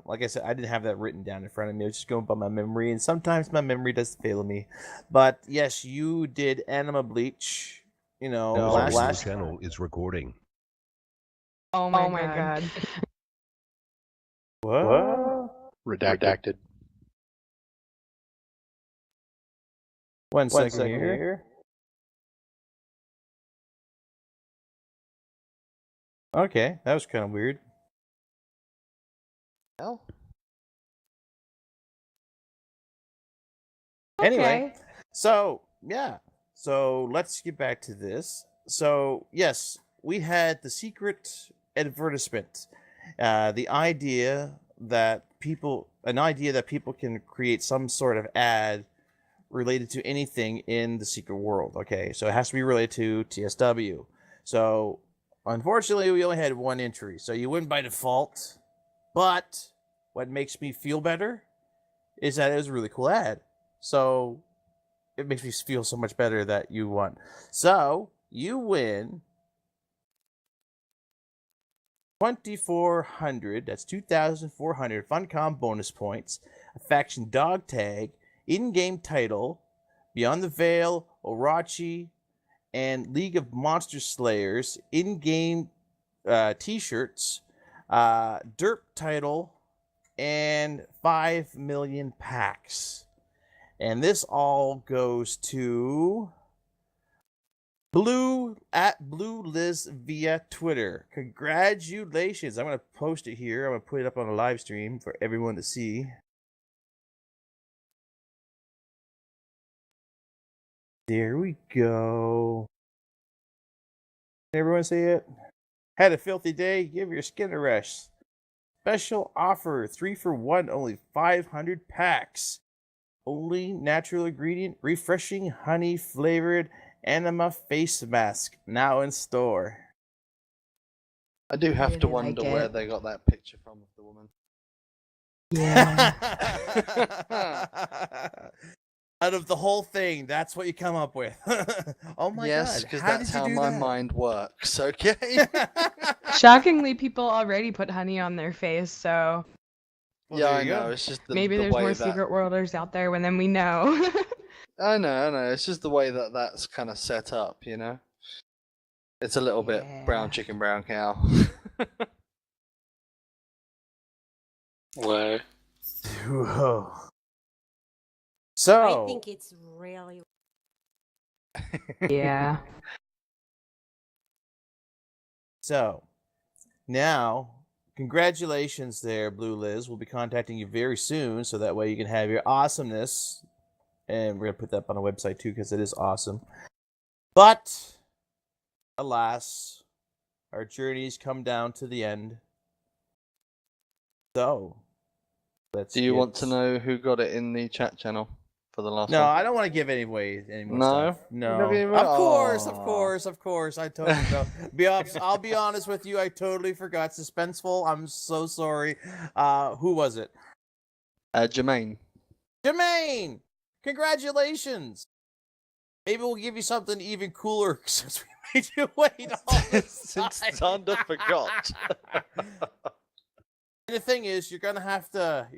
like I said, I didn't have that written down in front of me. I was just going by my memory, and sometimes my memory does fail me. But yes, you did anima bleach. Last channel is recording. Oh my god. What? Redacted. One second here. Okay, that was kind of weird. Hell. Anyway, so let's get back to this. So yes, we had the secret advertisement, an idea that people can create some sort of ad related to anything in the secret world. Okay, so it has to be related to TSW. So unfortunately, we only had one entry, so you win by default. But what makes me feel better is that it was a really cool ad. So it makes me feel so much better that you won. So you win 2,400. That's 2,400 Funcom bonus points, a faction dog tag, in-game title, Beyond the Veil, Orochi, and League of Monster Slayers in-game t-shirts, derp title, and 5 million packs. And this all goes to Blue Liz via Twitter. Congratulations. I'm going to post it here. I'm going to put it up on a live stream for everyone to see. There we go. Everyone see it? Had a filthy day? Give your skin a rest. Special offer, 3 for 1, only 500 packs. Only natural ingredient, refreshing honey flavored anima face mask, now in store. I do have to wonder where they got that picture from of the woman. Yeah. Out of the whole thing, that's what you come up with. Oh my god. Yes, because that's how my mind works, okay? Shockingly, people already put honey on their face, so Yeah, I know. It's just maybe there's more secret worlders out there than we know. I know. It's just the way that that's kind of set up, you know? It's a little bit brown chicken, brown cow. Whoa. Whoa. So I think it's really. Yeah. So now, congratulations there, Blue Liz. We'll be contacting you very soon, so that way you can have your awesomeness. And we're going to put that up on a website too, because it is awesome. But, alas, our journeys come down to the end. So, Do you want to know who got it in the chat channel for the last No, one? I don't want to give any more No? stuff. No. Never- Of course. I totally know. I'll be honest with you. I totally forgot. Suspenseful. I'm so sorry. Who was it? Jermaine. Jermaine! Congratulations! Maybe we'll give you something even cooler since we made you wait all this Since Thunder forgot. The thing is, you're gonna have to,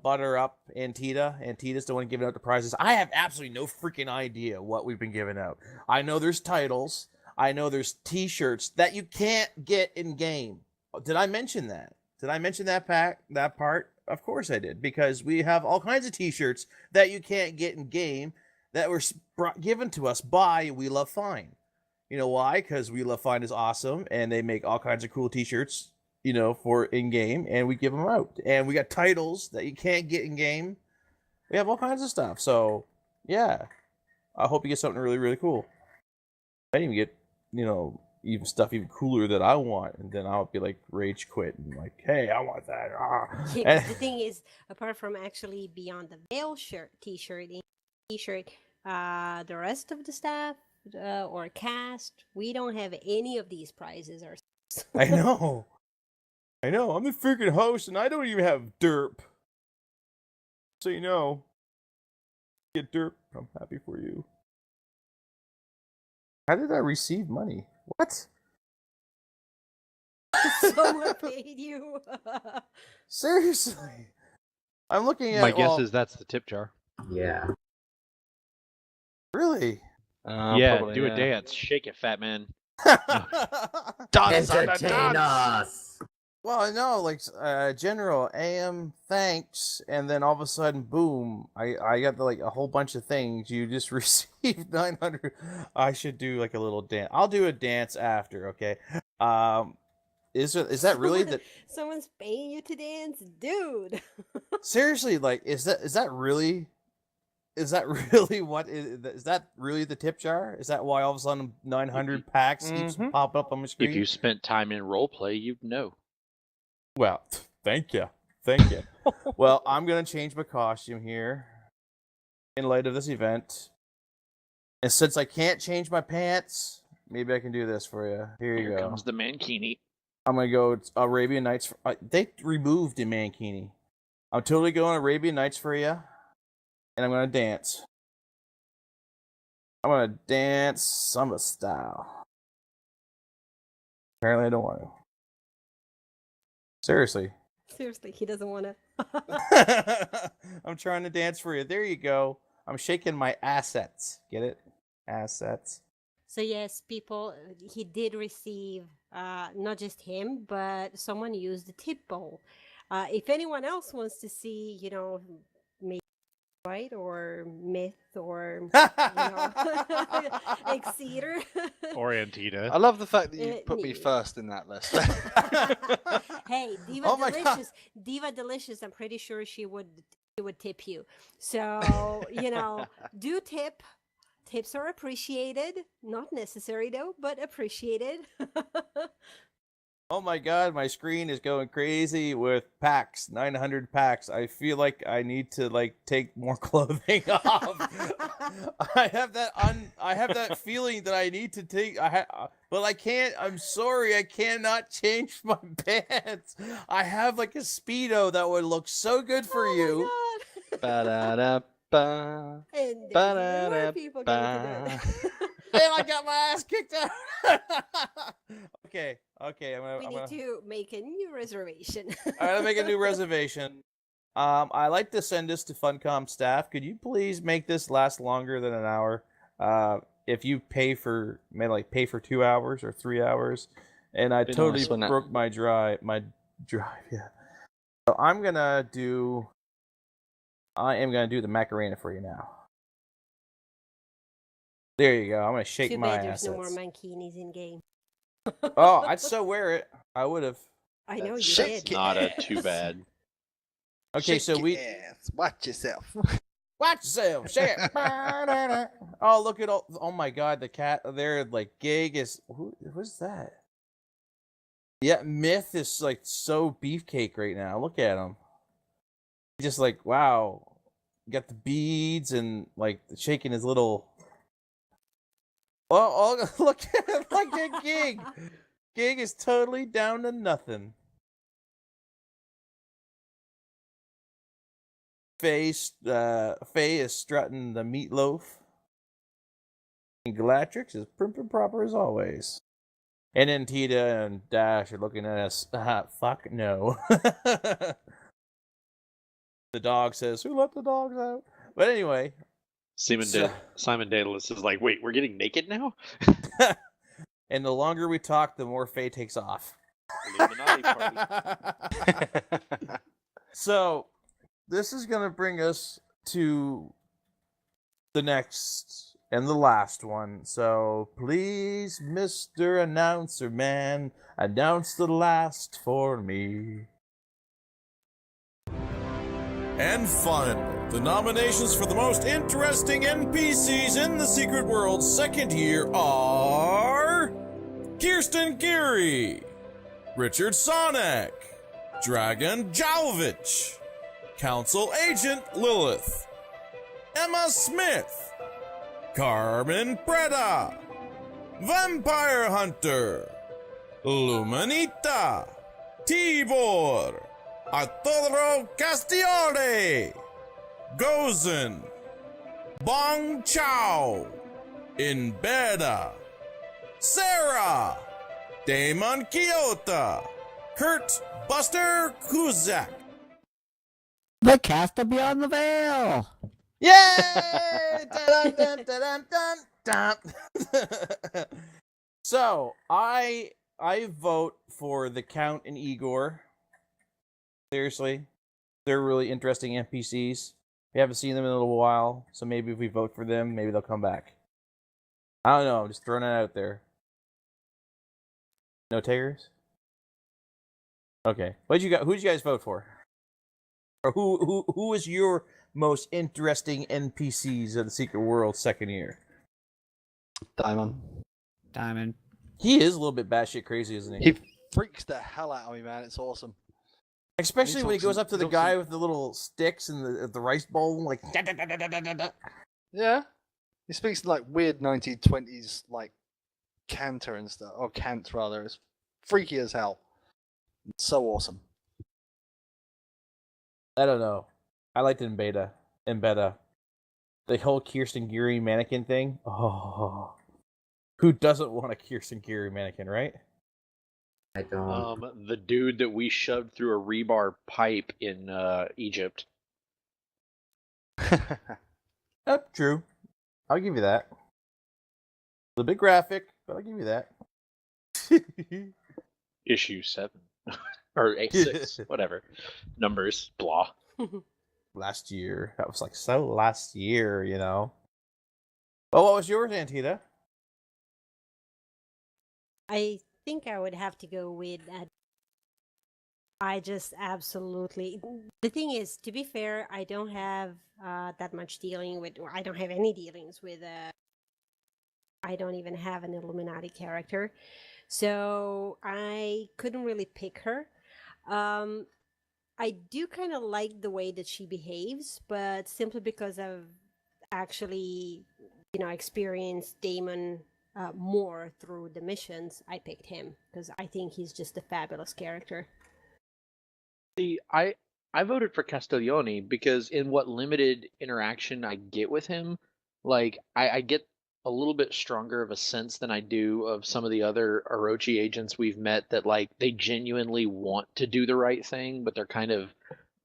butter up Antita. Antita's the one giving out the prizes. I have absolutely no freaking idea what we've been giving out. I know there's titles. I know there's T-shirts that you can't get in game. Did I mention that? Did I mention that part? Of course I did, because we have all kinds of T-shirts that you can't get in game that were given to us by We Love Fine. You know why? Because We Love Fine is awesome, and they make all kinds of cool T-shirts, for in-game, and we give them out. And we got titles that you can't get in-game. We have all kinds of stuff. So, yeah. I hope you get something really, really cool. I even get, even stuff even cooler that I want, and then I'll be like rage quit and like, hey, I want that. Yeah, 'cause the thing is, apart from actually Beyond the Veil t-shirt, the rest of the staff or cast, we don't have any of these prizes ourselves. I know. I'm the freaking host, and I don't even have derp. So get derp. I'm happy for you. How did I receive money? What? Someone paid you. Seriously. I'm looking at. My guess is that's the tip jar. Yeah. Really? Yeah, do a dance. Shake it, fat man. Entertain us. Well, I know, like, General, AM, thanks, and then all of a sudden, boom, I got, like, a whole bunch of things. You just received 900. I should do, like, a little dance. I'll do a dance after, okay? Is that really the... Someone's paying you to dance? Dude! Seriously, like, is that really what is that really the tip jar? Is that why all of a sudden 900 packs keeps popping up on my screen? If you spent time in roleplay, you'd know. Well, thank you. Well, I'm gonna change my costume here in light of this event, and since I can't change my pants, maybe I can do this for you. Here you go. Here comes the mankini. I'm gonna go Arabian Nights. They removed the mankini. I'm totally going Arabian Nights for you, and I'm gonna dance. I'm gonna dance samba style. Apparently, I don't want to. Seriously, he doesn't want to. I'm trying to dance for you. There you go. I'm shaking my assets. Get it? Assets. So yes, people, he did receive, not just him, but someone used the tip bowl. If anyone else wants to see, maybe right or myth or Exeter or Antietam. I love the fact that you put me first in that list. Hey, Diva Delicious. I'm pretty sure she would tip you. So do tip. Tips are appreciated. Not necessary though, but appreciated. Oh my god, my screen is going crazy with packs. 900 packs. I feel like I need to take more clothing off. I have that feeling that I need to take but I can't. I'm sorry, I cannot change my pants. I have like a Speedo that would look so good for you. And more people get to do it. And I got my ass kicked out. Okay. We need to make a new reservation. I'm gonna make a new reservation. I like to send this to Funcom staff. Could you please make this last longer than an hour? If you pay for 2 hours or 3 hours, and I totally broke my drive. Yeah. So I am gonna do the Macarena for you now. There you go. I'm gonna shake Too my bad assets. there's no more mankinis in game. Oh, I'd still wear it. I would have. I know you Shake did. Not too bad. Okay, Shake so your ass. Watch yourself. Watch yourself. Shake it. Oh, look at all. Oh my God, the cat there. Gig is. Who's that? Yeah, Myth is so beefcake right now. Look at him. Just wow. Got the beads and shaking his little. Oh, look at Gig. Gig is totally down to nothing. Faye is strutting the meatloaf. And Galatrix is prim and proper as always. And then Tita and Dash are looking at us. Fuck no. The dog says, "Who let the dogs out?" But anyway. Simon Daedalus is like, wait, we're getting naked now? And the longer we talk, the more Faye takes off. Illuminati party. So, this is going to bring us to the next and the last one. So, please, Mr. Announcer Man, announce the last for me. And finally, The nominations for the most interesting NPCs in the Secret World's second year are Kirsten Geary, Richard Sonek, Dragon Jalvich, Council Agent Lilith, Emma Smith, Carmen Preda, Vampire Hunter, Lumanita, Tibor, Arturo Castiglione, Gozen, Bong Chow, Inbeda, Sarah, Damon Quixota, Kurt Buster Kuzak. The cast of Beyond the Veil. Yay! Dun, dun, dun, dun, dun, dun. So I vote for the Count and Igor. Seriously, they're really interesting NPCs. We haven't seen them in a little while, so maybe if we vote for them, maybe they'll come back. I don't know. I'm just throwing it out there. No takers? Okay. Who'd you guys vote for? Or who is your most interesting NPCs of the Secret World second year? Diamond. He is a little bit batshit crazy, isn't he? He freaks the hell out of me, man. It's awesome. Especially when he goes up to the talks guy in- with the little sticks and the rice bowl, like. Da, da, da, da, da, da, da. Yeah. He speaks like weird 1920s like canter and stuff, or cant rather. It's freaky as hell. It's so awesome. I don't know. I liked Embeda. The whole Kirsten Geary mannequin thing. Oh. Who doesn't want a Kirsten Geary mannequin, right? I don't. The dude that we shoved through a rebar pipe in Egypt. Oh, true. I'll give you that. A bit graphic, but I'll give you that. Issue 7. Or 6, whatever. Numbers, blah. Last year. That was like so last year, you know. Well, what was yours, Antita? I think I would have to go with I just absolutely. The thing is, to be fair, I don't have that much dealing with, or I don't have any dealings with. I don't even have an Illuminati character, so I couldn't really pick her. I do kind of like the way that she behaves, but simply because I've actually, experienced Damon more through the missions, I picked him because I think he's just a fabulous character. See, I voted for Castiglione because in what limited interaction I get with him, like I get a little bit stronger of a sense than I do of some of the other Orochi agents we've met that like they genuinely want to do the right thing, but they're kind of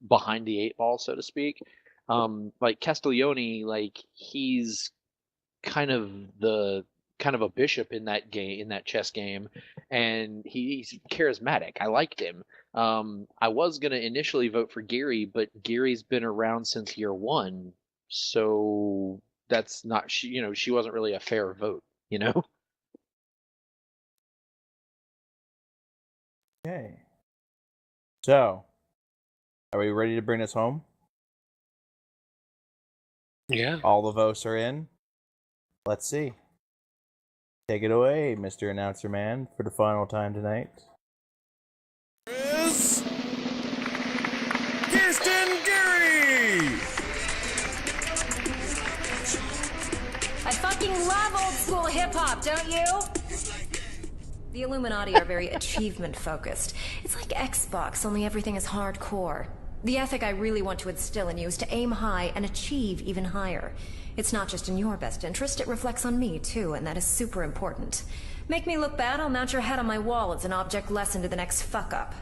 behind the 8 ball, so to speak. Like Castiglione, like he's kind of a bishop in that game, in that chess game, and he's charismatic. I liked him. I was gonna initially vote for Geary, but Geary's been around since year 1, so that's not she wasn't really a fair vote, Okay. So, are we ready to bring this home? Yeah. All the votes are in. Let's see. Take it away, Mr. Announcer Man, for the final time tonight. Is Kirsten Geary! I fucking love old school hip hop, don't you? The Illuminati are very achievement focused. It's like Xbox, only everything is hardcore. The ethic I really want to instill in you is to aim high and achieve even higher. It's not just in your best interest, it reflects on me too, and that is super important. Make me look bad, I'll mount your head on my wall as an object lesson to the next fuck up.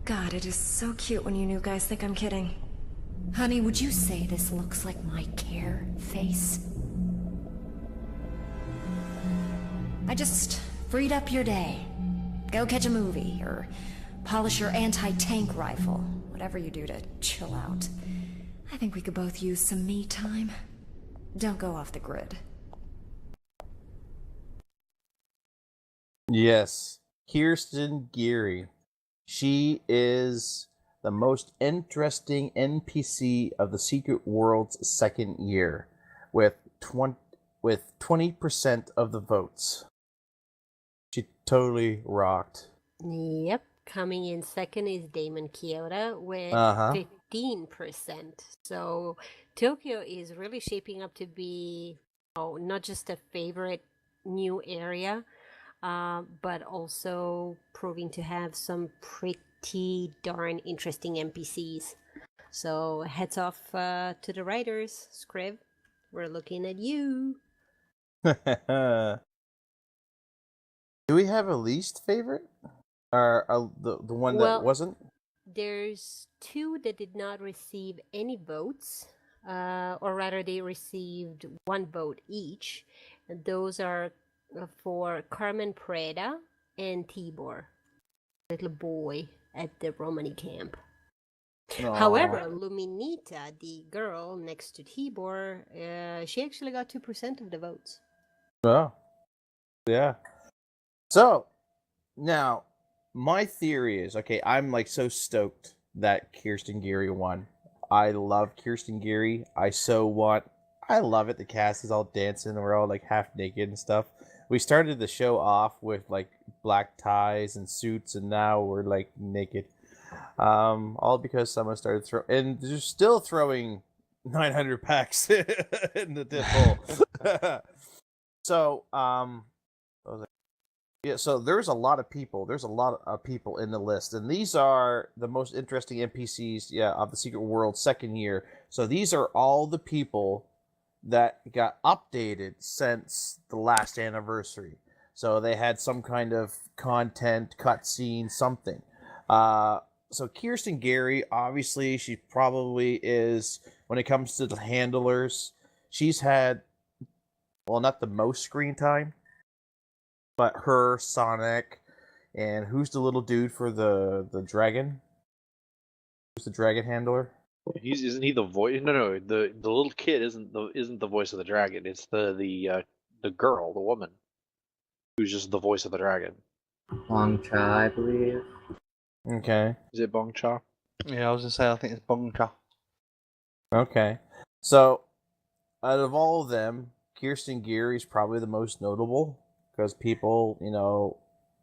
God, it is so cute when you new guys think I'm kidding. Honey, would you say this looks like my care face? I just freed up your day. Go catch a movie, or polish your anti-tank rifle. Whatever you do to chill out. I think we could both use some me time. Don't go off the grid. Yes, Kirsten Geary. She is the most interesting NPC of the Secret World's second year, with 20% of the votes. She totally rocked. Yep. Coming in second is Damon Kyoto with Uh-huh. 15%. So Tokyo is really shaping up to be not just a favorite new area, but also proving to have some pretty darn interesting NPCs. So heads off to the writers, Scrib. We're looking at you. Do we have a least favorite? Or the one that wasn't? There's two that did not receive any votes, or rather, they received one vote each. And those are for Carmen Preda and Tibor, little boy at the Romani camp. Aww. However, Luminita, the girl next to Tibor, she actually got 2% of the votes. Oh, yeah. So, now, my theory is, okay, I'm like so stoked that Kirsten Geary won. I love Kirsten Geary. I love it. The cast is all dancing. We're all like half naked and stuff. We started the show off with like black ties and suits, and now we're like naked. All because someone started throwing, and they're still throwing 900 packs in the dip hole. So, yeah, so there's a lot of people. There's a lot of people in the list, and these are the most interesting NPCs, of the Secret World second year. So these are all the people that got updated since the last anniversary. So they had some kind of content, cutscene, something. So Kirsten Geary, obviously, she probably is, when it comes to the handlers, she's had, well, not the most screen time, but her, Sonic, and who's the little dude for the dragon? Who's the dragon handler? Isn't he the voice? No. The little kid isn't the voice of the dragon. It's the girl, the woman, who's just the voice of the dragon. Bong Cha, I believe. Okay. Is it Bong Cha? Yeah, I was gonna say I think it's Bong Cha. Okay. So, out of all of them, Kirsten Geary is probably the most notable because people,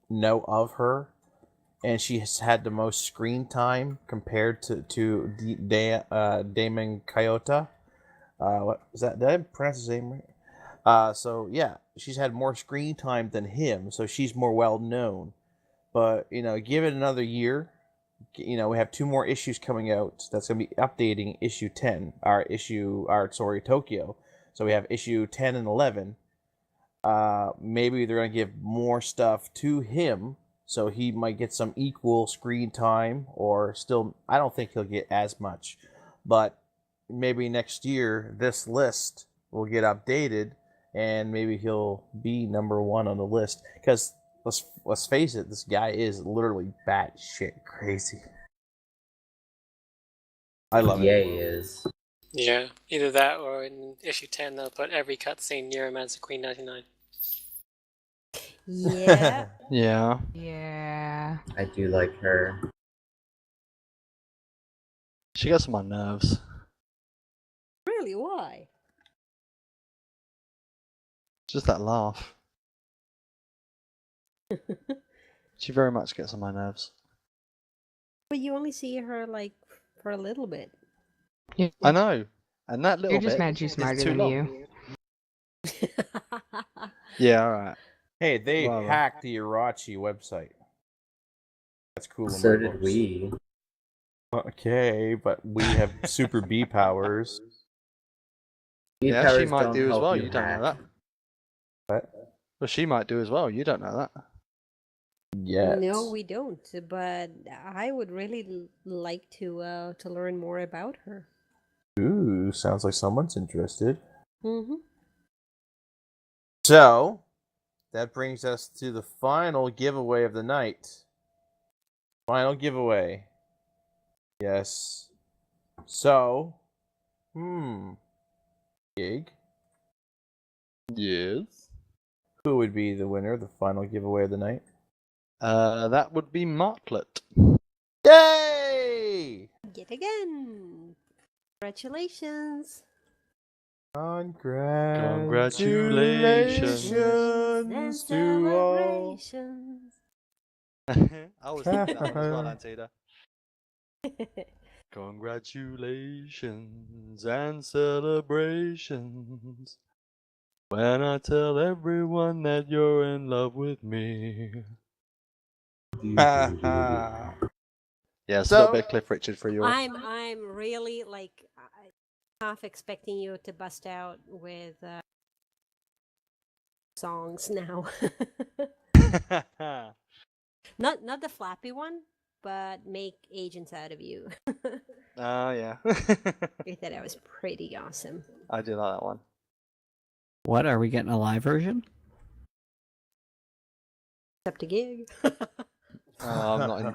know of her, and she has had the most screen time compared to Damon Kyoto. What is that? Did I pronounce his name right? So yeah, she's had more screen time than him, so she's more well known. But give it another year. We have 2 more issues coming out. That's going to be updating issue 10, Tokyo. So we have issue 10 and 11. Maybe they're going to give more stuff to him, so he might get some equal screen time, or still, I don't think he'll get as much. But maybe next year, this list will get updated, and maybe he'll be number 1 on the list. Because let's face it, this guy is literally batshit crazy. I love it. Yeah, he is. Yeah, either that or in issue 10 they'll put every cutscene Neuromancer Queen 99. Yeah. Yeah. Yeah. I do like her. She gets on my nerves. Really? Why? Just that laugh. She very much gets on my nerves. But you only see her like for a little bit. Yeah. I know. And that little You're just bit mad she's is smarter too than long. you. Yeah, alright. Hey, they Well, hacked the Irachi website. That's cool. So did we. Okay, but we have super B powers. Yeah, she powers might don't do as help well. you You don't know hack. that. What? Well, she might do as well. You don't know that. Yes. No, we don't. But I would really like to learn more about her. Ooh, sounds like someone's interested. Mm-hmm. So, that brings us to the final giveaway of the night. Final giveaway. Yes. So, Gig? Yes. Who would be the winner of the final giveaway of the night? That would be Martlet. Yay! Yet again. Congratulations. Congratulations. And to all. celebrations. I was thinking that one as well, Antida. Congratulations and celebrations when I tell everyone that you're in love with me. Yeah, it's a little bit of Cliff Richard for you all. I'm really like half expecting you to bust out with songs now. Not the flappy one, but make agents out of you. Oh, yeah. I thought that was pretty awesome. I do like that one. What, are we getting a live version? Except a gig. I'm not in,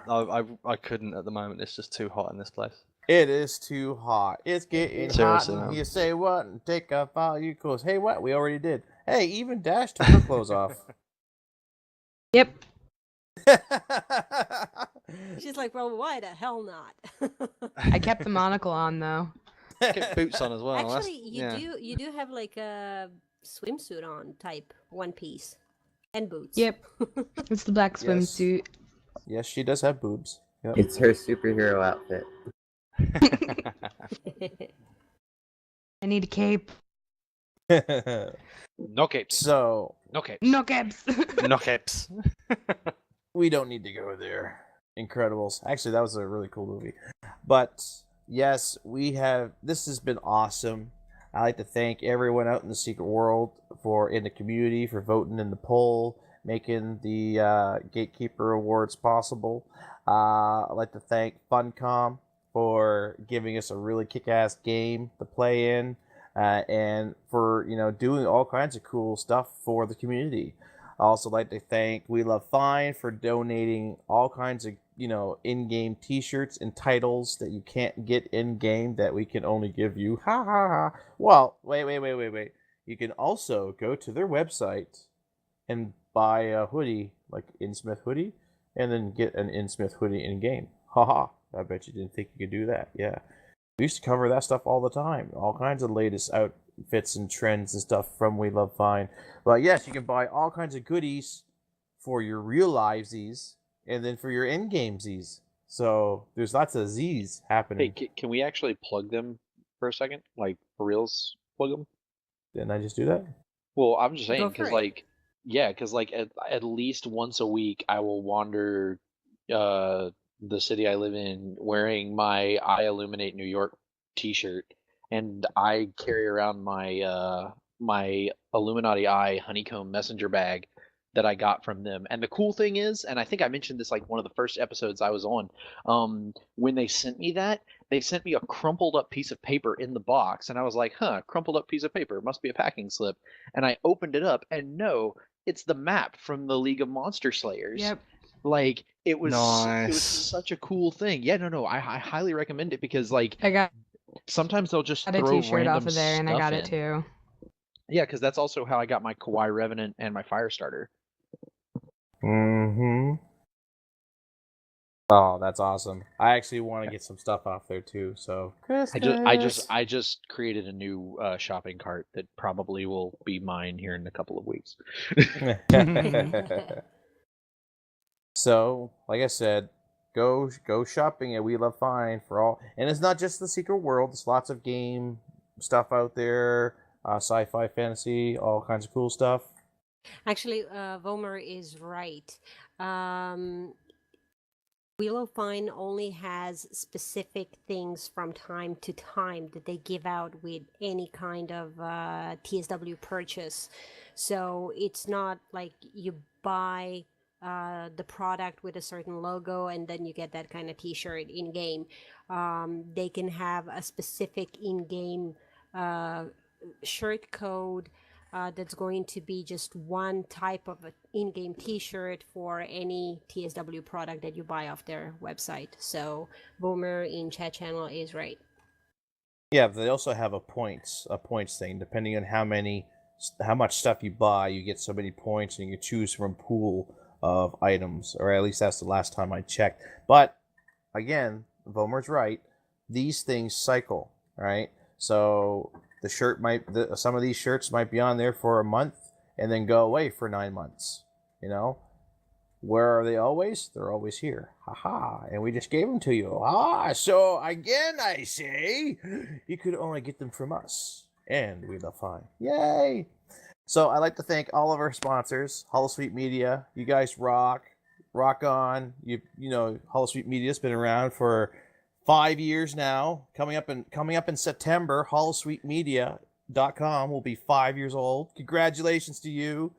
I couldn't at the moment. It's just too hot in this place. It is too hot. It's getting Seriously, hot. And man. you say what? And take off all your clothes. Hey, what? We already did. Hey, even Dash took her clothes off. Yep. She's like, well, why the hell not? I kept the monocle on though. Get boots on as well. Actually, you do have like a swimsuit on type one piece and boots. Yep. It's the black swimsuit. Yes, she does have boobs. Yep. It's her superhero outfit. I need a cape. No capes. So No capes. No capes. No capes. We don't need to go there. Incredibles. Actually, that was a really cool movie. But yes, this has been awesome. I'd like to thank everyone out in the secret world in the community for voting in the poll, making the Gatekeeper Awards possible. I'd like to thank Funcom for giving us a really kick-ass game to play in, and for doing all kinds of cool stuff for the community. I also like to thank We Love Fine for donating all kinds of in-game T-shirts and titles that you can't get in-game that we can only give you. Ha ha ha. Well, wait. You can also go to their website and buy a hoodie, like InSmith hoodie, and then get an InSmith hoodie in-game. Haha. I bet you didn't think you could do that. Yeah. We used to cover that stuff all the time. All kinds of latest outfits and trends and stuff from We Love Fine. But yes, you can buy all kinds of goodies for your real live Z's and then for your in-game Z's. So there's lots of Z's happening. Hey, can we actually plug them for a second? Like, for reals, plug them? Didn't I just do that? Well, I'm just saying, Go because, for it. at least once a week, I will wander the city I live in wearing my I Illuminate New York t-shirt, and I carry around my my Illuminati Eye honeycomb messenger bag that I got from them. And the cool thing is, and I think I mentioned this like one of the first episodes I was on, when they sent me that, they sent me a crumpled up piece of paper in the box, and I was like, crumpled up piece of paper, must be a packing slip. And I opened it up, and no, it's the map from the League of Monster Slayers. Yep. Like, it was Nice. such a cool thing. Yeah, no, I highly recommend it, because like I got sometimes they'll just a throw t-shirt random off of there, and I stuff got it in. too. Yeah, because that's also how I got my Kawaii Revenant and my Firestarter. Mm-hmm. Oh, that's awesome. I actually want to get some stuff off there too. So I just created a new shopping cart that probably will be mine here in a couple of weeks. So, like I said, go shopping at We Love Fine for all. And it's not just the secret world. There's lots of game stuff out there, sci-fi, fantasy, all kinds of cool stuff. Actually, Vomer is right. Willow Fine only has specific things from time to time that they give out with any kind of TSW purchase. So it's not like you buy the product with a certain logo and then you get that kind of t-shirt in game. They can have a specific in-game shirt code that's going to be just one type of an in-game t-shirt for any TSW product that you buy off their website. So Boomer in chat channel is right. Yeah, but they also have a points thing. Depending on how much stuff you buy, you get so many points, and you can choose from a pool of items, or at least that's the last time I checked. But again, Vomer's right. these things cycle, right? So some of these shirts might be on there for a month and then go away for 9 months. You know, where are they always? They're always here. Haha. And we just gave them to you. So again, I say, you could only get them from us. And we love fine. Yay! So I'd like to thank all of our sponsors, Holosuite Media. You guys rock. Rock on. You know, Holosuite Media's been around for 5 years now. Coming up in September, holosuitemedia.com will be 5 years old. Congratulations to you.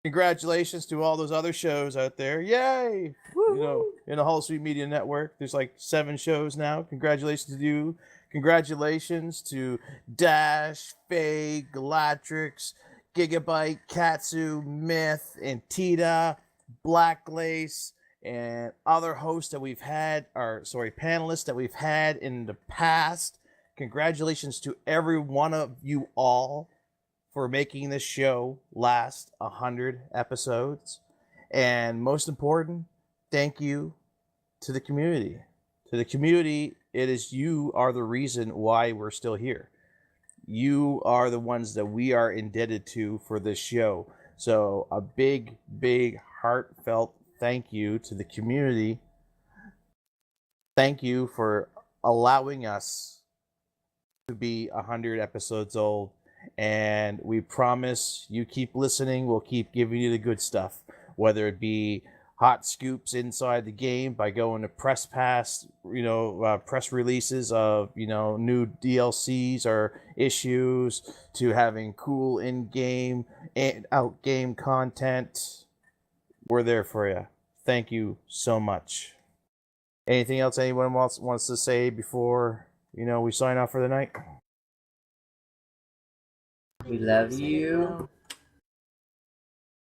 Congratulations to all those other shows out there. Yay! Woo-hoo! You know, in the Holosuite Media Network, there's like 7 shows now. Congratulations to you. Congratulations to Dash, Faye, Galatrix, Gigabyte, Katsu, Myth, Antita, Black Lace, and other hosts that we've had, panelists that we've had in the past. Congratulations to every one of you all for making this show last 100 episodes. And most important, thank you to the community. To the community, you are the reason why we're still here. You are the ones that we are indebted to for this show. So a big, big, heartfelt thank you to the community. Thank you for allowing us to be 100 episodes old. And we promise you keep listening. We'll keep giving you the good stuff, whether it be hot scoops inside the game by going to press pass, press releases of, new DLCs or issues, to having cool in-game and out-game content. We're there for you. Thank you so much. Anything else anyone wants to say before, we sign off for the night? We love you.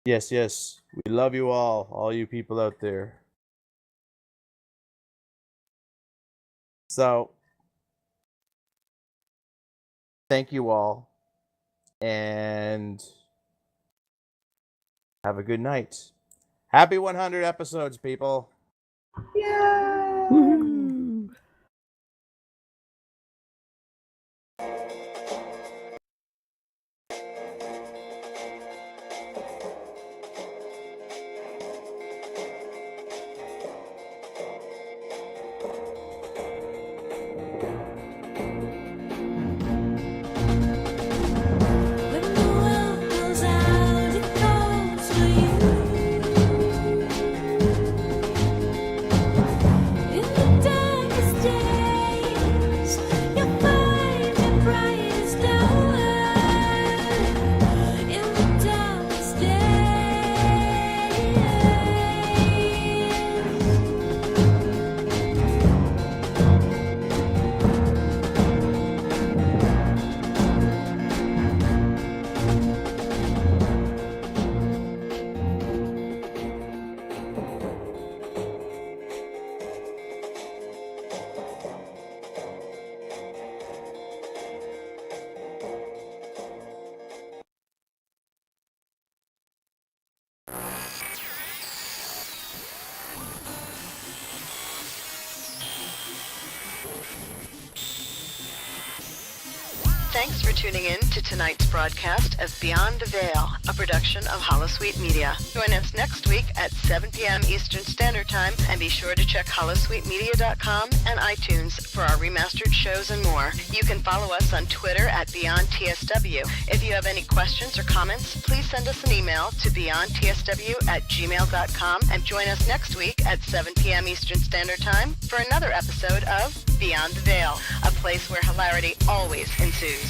Yes. We love you all you people out there. So, thank you all, and have a good night. Happy 100 episodes, people. Yeah. Woo-hoo. Thanks for tuning in to tonight's broadcast of Beyond the Veil, a production of Holosuite Media. Join us next week at 7 p.m. Eastern Standard Time, and be sure to check holosuitemedia.com and iTunes for our remastered shows and more. You can follow us on Twitter at BeyondTSW. If you have any questions or comments, please send us an email to beyondtsw@gmail.com, and join us next week at 7 p.m. Eastern Standard Time for another episode of Beyond the Veil, a place where hilarity always ensues.